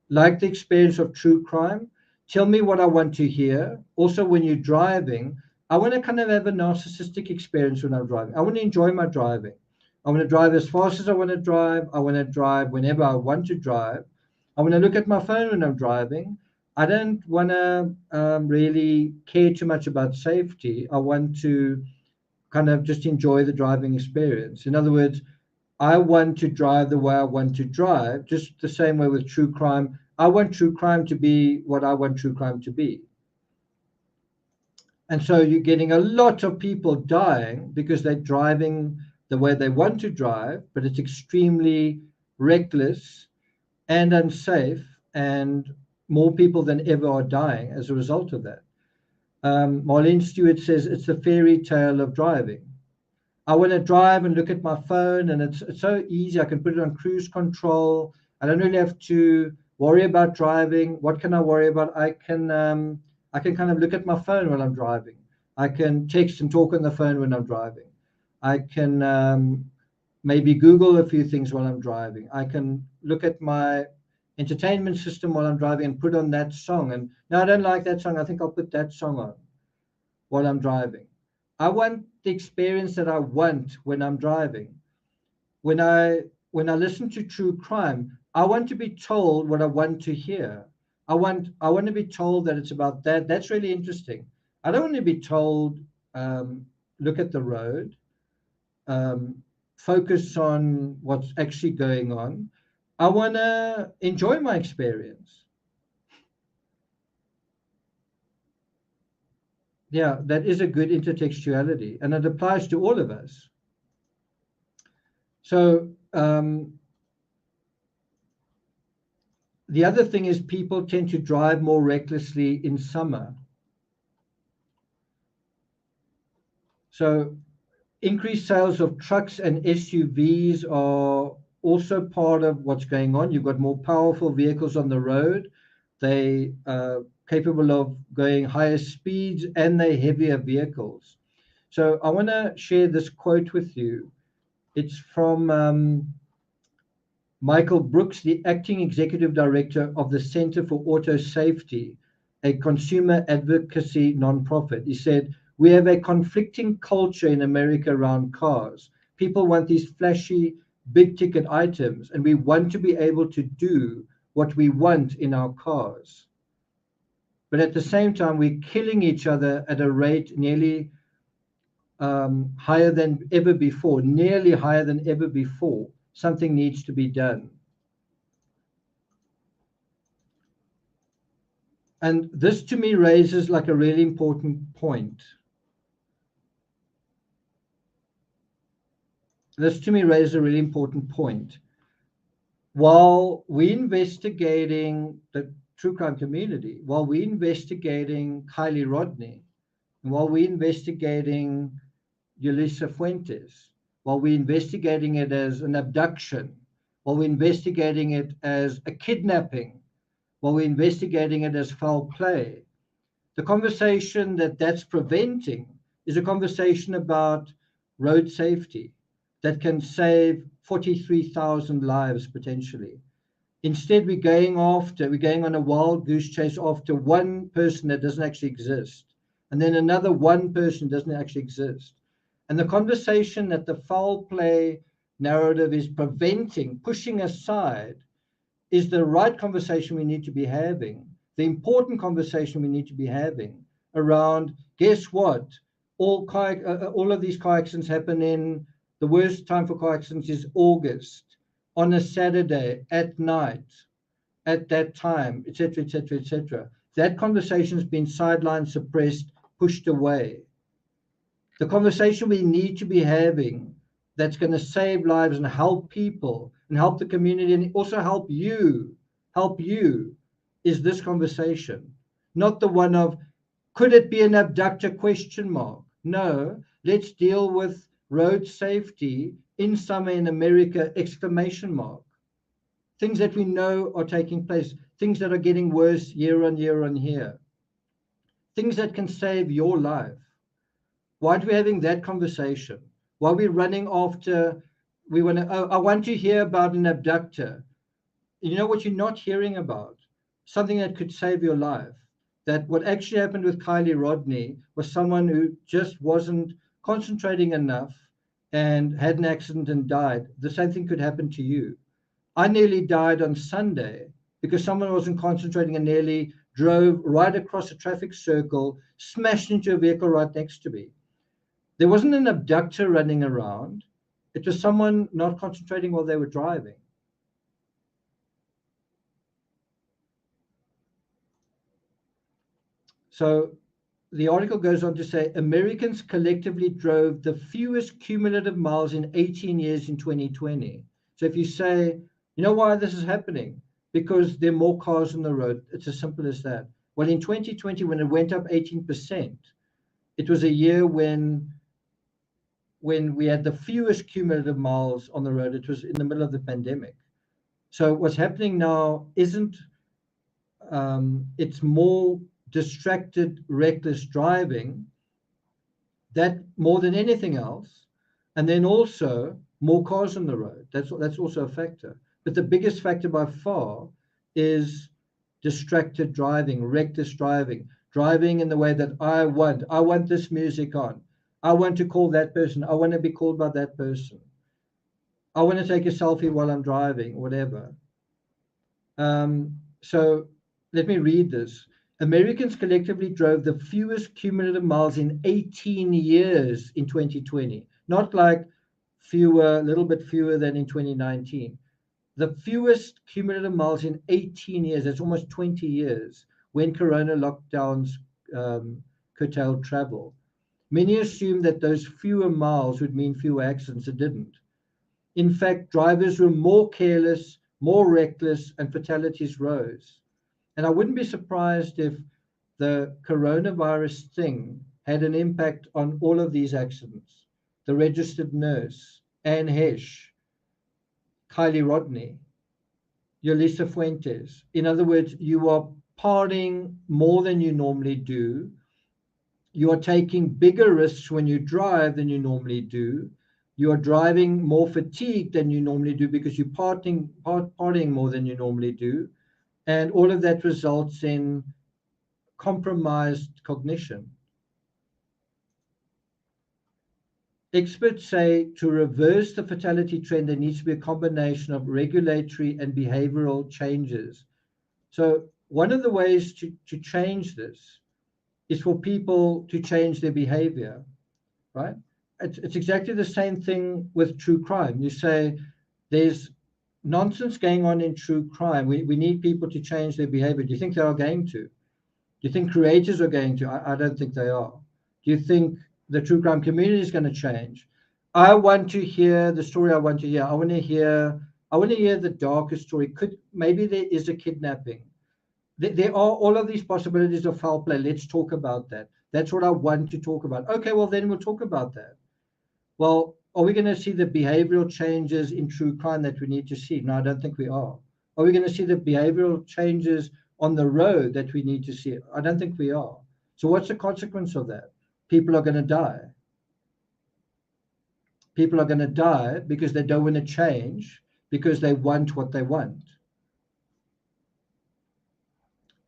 Speaker 1: Like the experience of true crime, tell me what I want to hear. Also, when you're driving, I want to kind of have a narcissistic experience when I'm driving. I want to enjoy my driving. I want to drive as fast as I want to drive. I want to drive whenever I want to drive. I want to look at my phone when I'm driving. I don't want to really care too much about safety. I want to kind of just enjoy the driving experience. In other words, I want to drive the way I want to drive, just the same way with true crime. I want true crime to be what I want true crime to be. And so you're getting a lot of people dying because they're driving the way they want to drive, but it's extremely reckless and unsafe, and more people than ever are dying as a result of that. Marlene Stewart says it's the fairy tale of driving. I want to drive and look at my phone, and it's so easy. I can put it on cruise control. I don't really have to worry about driving. What can I worry about? I can kind of look at my phone when I'm driving. I can text and talk on the phone when I'm driving. I can maybe Google a few things while I'm driving. I can look at my entertainment system while I'm driving and put on that song. And no, I don't like that song. I think I'll put that song on while I'm driving. I want the experience that I want when I'm driving. When I listen to true crime, I want to be told what I want to hear. I want to be told that it's about that. That's really interesting. I don't want to be told, look at the road, um, focus on what's actually going on. I want to enjoy my experience. Yeah, that is a good intertextuality, and it applies to all of us. So the other thing is people tend to drive more recklessly in summer. So increased sales of trucks and SUVs are also part of what's going on. You've got more powerful vehicles on the road. They are capable of going higher speeds, and they're heavier vehicles. So I want to share this quote with you. It's from Michael Brooks, the acting executive director of the Center for Auto Safety, a consumer advocacy nonprofit. He said, "We have a conflicting culture in America around cars. People want these flashy, big ticket items, and we want to be able to do what we want in our cars. But at the same time, we're killing each other at a rate nearly higher than ever before, nearly higher than ever before. Something needs to be done." And this to me raises like a really important point. This to me raises a really important point. While we're investigating the true crime community, while we're investigating Kiely Rodni, and while we're investigating Jolissa Fuentes, while we're investigating it as an abduction, while we're investigating it as a kidnapping, while we're investigating it as foul play, the conversation that's preventing is a conversation about road safety that can save 43,000 lives potentially. Instead, we're going on a wild goose chase after one person that doesn't actually exist, and then another one person doesn't actually exist. And the conversation that the foul play narrative is preventing, pushing aside, is the right conversation we need to be having, the important conversation we need to be having around, guess what? All of these car accidents happen in, the worst time for car accidents is August, on a Saturday, at night, at that time, etc., etc., etc. That conversation has been sidelined, suppressed, pushed away. The conversation we need to be having that's going to save lives and help people and help the community and also help you is this conversation, not the one of, could it be an abductor question mark? No, let's deal with road safety in summer in America exclamation mark. Things that we know are taking place, things that are getting worse year on year on year, things that can save your life. Why aren't we having that conversation? Why are we running after, I want to hear about an abductor. You know what you're not hearing about? Something that could save your life. That what actually happened with Kiely Rodni was someone who just wasn't concentrating enough and had an accident and died. The same thing could happen to you. I nearly died on Sunday because someone wasn't concentrating and nearly drove right across a traffic circle, smashed into a vehicle right next to me. There wasn't an abductor running around. It was someone not concentrating while they were driving. So the article goes on to say Americans collectively drove the fewest cumulative miles in 18 years in 2020. So if you say, you know why this is happening? Because there are more cars on the road. It's as simple as that. Well, in 2020, when it went up 18%, it was a year when we had the fewest cumulative miles on the road. It was in the middle of the pandemic. So what's happening now isn't, it's more distracted, reckless driving, that more than anything else. And then also more cars on the road. That's also a factor. But the biggest factor by far is distracted driving, reckless driving, driving in the way that I want this music on. I want to call that person. I want to be called by that person. I want to take a selfie while I'm driving, whatever. So let me read this. Americans collectively drove the fewest cumulative miles in 18 years in 2020. Not like fewer, a little bit fewer than in 2019. The fewest cumulative miles in 18 years, that's almost 20 years, when Corona lockdowns curtailed travel. Many assumed that those fewer miles would mean fewer accidents. It didn't. In fact, drivers were more careless, more reckless, and fatalities rose. And I wouldn't be surprised if the coronavirus thing had an impact on all of these accidents. The registered nurse, Anne Hesh, Kiely Rodni, Jolissa Fuentes. In other words, you are partying more than you normally do. You are taking bigger risks when you drive than you normally do. You are driving more fatigued than you normally do because you're partying more than you normally do. And all of that results in compromised cognition. Experts say to reverse the fatality trend, there needs to be a combination of regulatory and behavioral changes. So one of the ways to change this is for people to change their behavior, right? It's exactly the same thing with true crime. You say there's nonsense going on in true crime. We need people to change their behavior. Do you think they are going to? Do you think creators are going to? I don't think they are. Do you think the true crime community is going to change? I want to hear the story I want to hear. I want to hear the darkest story. Maybe there is a kidnapping. There are all of these possibilities of foul play. Let's talk about that. That's what I want to talk about. Okay, well, then we'll talk about that. Well, are we going to see the behavioral changes in true crime that we need to see? No, I don't think we are. Are we going to see the behavioral changes on the road that we need to see? I don't think we are. So what's the consequence of that? People are going to die. People are going to die because they don't want to change, because they want what they want.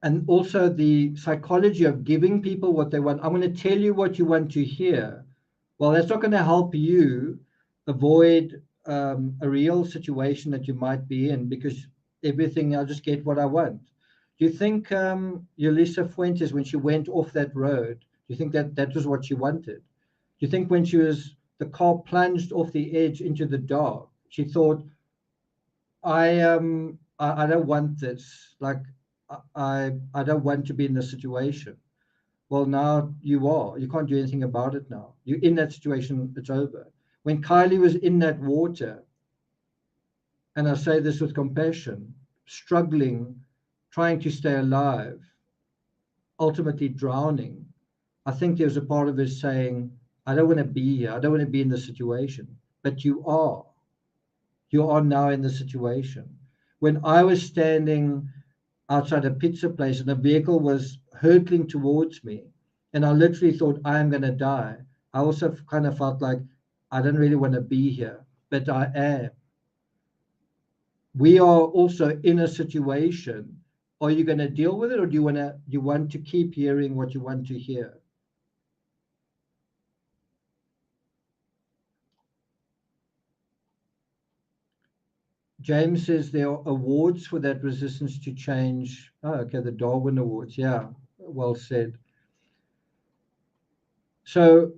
Speaker 1: And also the psychology of giving people what they want. I'm going to tell you what you want to hear. Well, that's not going to help you avoid a real situation that you might be in, because everything, I'll just get what I want. Do you think Jolissa Fuentes, when she went off that road, do you think that was what she wanted? Do you think when the car plunged off the edge into the dark, she thought, I don't want this. Like, I don't want to be in this situation. Well, now you are. You can't do anything about it now. You're in that situation, it's over. When Kiely was in that water, and I say this with compassion, struggling, trying to stay alive, ultimately drowning, I think there's a part of her saying, I don't want to be here. I don't want to be in this situation. But you are. You are now in the situation. When I was standing outside a pizza place and a vehicle was hurtling towards me, and I literally thought, I am going to die, I also kind of felt like I don't really want to be here, but I am. We are also in a situation. Are you going to deal with it, or do you want to keep hearing what you want to hear? James says there are awards for that resistance to change. Oh, okay, the Darwin Awards. Yeah, well said. So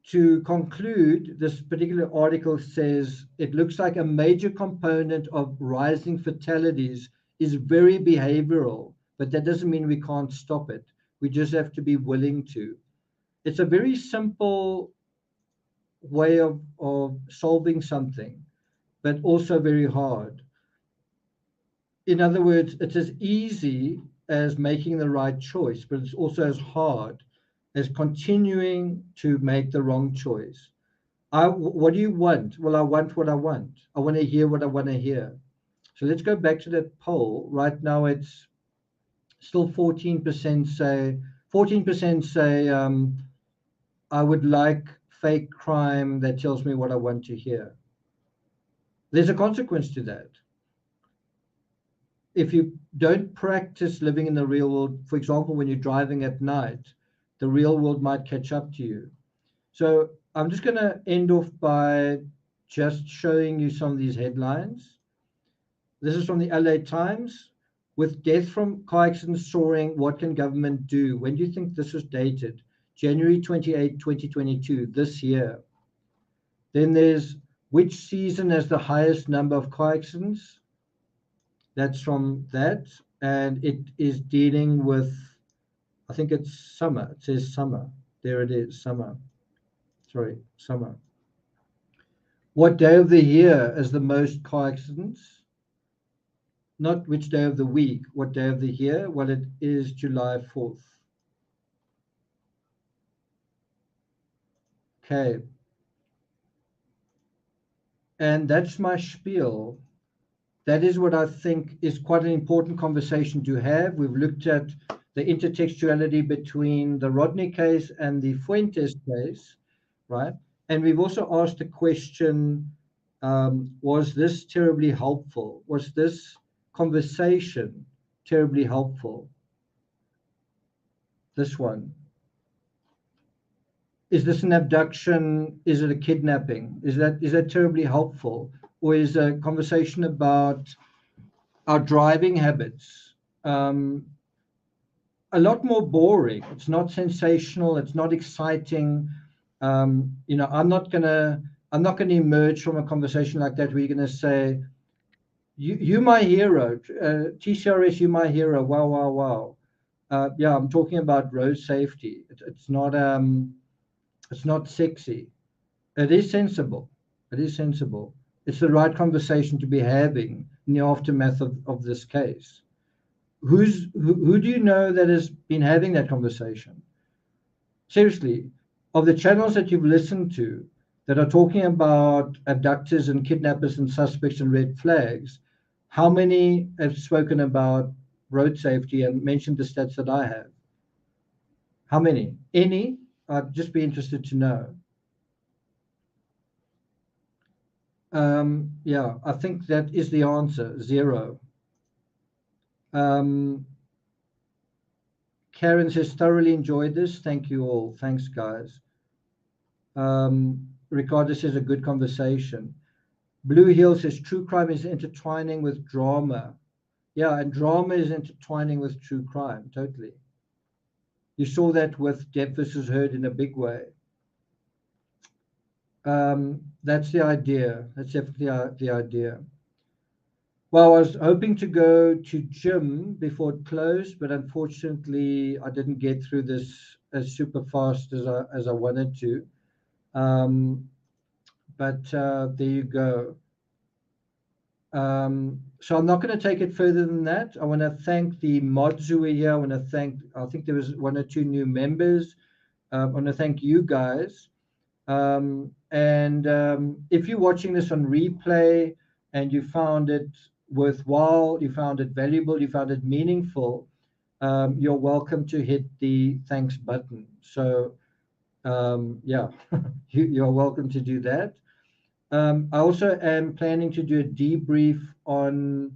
Speaker 1: to conclude, this particular article says it looks like a major component of rising fatalities is very behavioral, but that doesn't mean we can't stop it. We just have to be willing to. It's a very simple way of solving something, but also very hard. In other words, it's as easy as making the right choice, but it's also as hard as continuing to make the wrong choice. What do you want? Well, I want what I want. I want to hear what I want to hear. So let's go back to that poll. Right now, it's still 14% say 14% say I would like fake crime that tells me what I want to hear. There's a consequence to that. If you don't practice living in the real world, for example, when you're driving at night, the real world might catch up to you. So I'm just going to end off by just showing you some of these headlines. This is from the LA Times. With death from car accidents soaring, what can government do? When do you think this was dated? January 28, 2022, this year. Then there's which season has the highest number of car accidents? That's from that. And it is dealing with, I think it's summer. It says summer. There it is, summer. Sorry, summer. What day of the year is the most car accidents? Not which day of the week, what day of the year? Well, it is July 4th. Okay. And that's my spiel. That is what I think is quite an important conversation to have. We've looked at the intertextuality between the Rodni case and the Fuentes case, right? And we've also asked the question, was this terribly helpful? Was this conversation terribly helpful? This one. Is this an abduction? Is it a kidnapping? Is that terribly helpful? Or is a conversation about our driving habits a lot more boring? It's not sensational. It's not exciting. I'm not gonna emerge from a conversation like that where you're gonna say, "You my hero, TCRS, you my hero." Wow, wow, wow. Yeah, I'm talking about road safety. It's not sexy. It is sensible. It is sensible. It's the right conversation to be having in the aftermath of this case. Who do you know that has been having that conversation? Seriously, of the channels that you've listened to that are talking about abductors and kidnappers and suspects and red flags, how many have spoken about road safety and mentioned the stats that I have? How many? Any? I'd just be interested to know. Yeah, I think that is the answer, 0. Karen says, thoroughly enjoyed this. Thank you all. Thanks, guys. Ricardo says, a good conversation. Blue Hill says, true crime is intertwining with drama. Yeah, and drama is intertwining with true crime, totally. You saw that with Depp versus Heard in a big way. That's the idea. That's definitely the idea. Well, I was hoping to go to gym before it closed, but unfortunately, I didn't get through this as super fast as I wanted to. But there you go. So I'm not going to take it further than that. I want to thank the mods who are here. I want to thank, I think there was 1 or 2 new members. I want to thank you guys. If you're watching this on replay and you found it worthwhile, you found it valuable, you found it meaningful, you're welcome to hit the thanks button. So yeah, you're welcome to do that. I also am planning to do a debrief on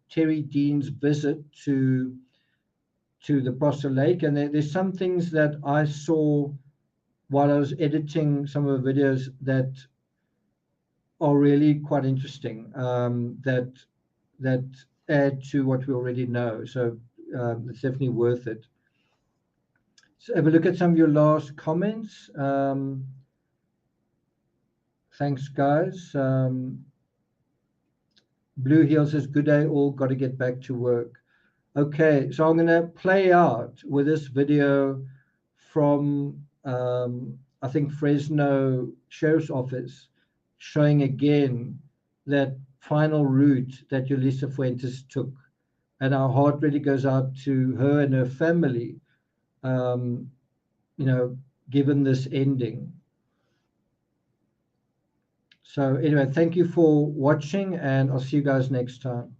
Speaker 1: Terry Dean's visit to the Prosser Lake, and there's some things that I saw while I was editing some of the videos that are really quite interesting, that add to what we already know. So it's definitely worth it. So have a look at some of your last comments. Thanks, guys. Blue Hill says, good day all, got to get back to work. Okay, so I'm going to play out with this video from, I think, Fresno Sheriff's Office, showing again that final route that Jolissa Fuentes took. And our heart really goes out to her and her family, you know, given this ending. So anyway, thank you for watching, and I'll see you guys next time.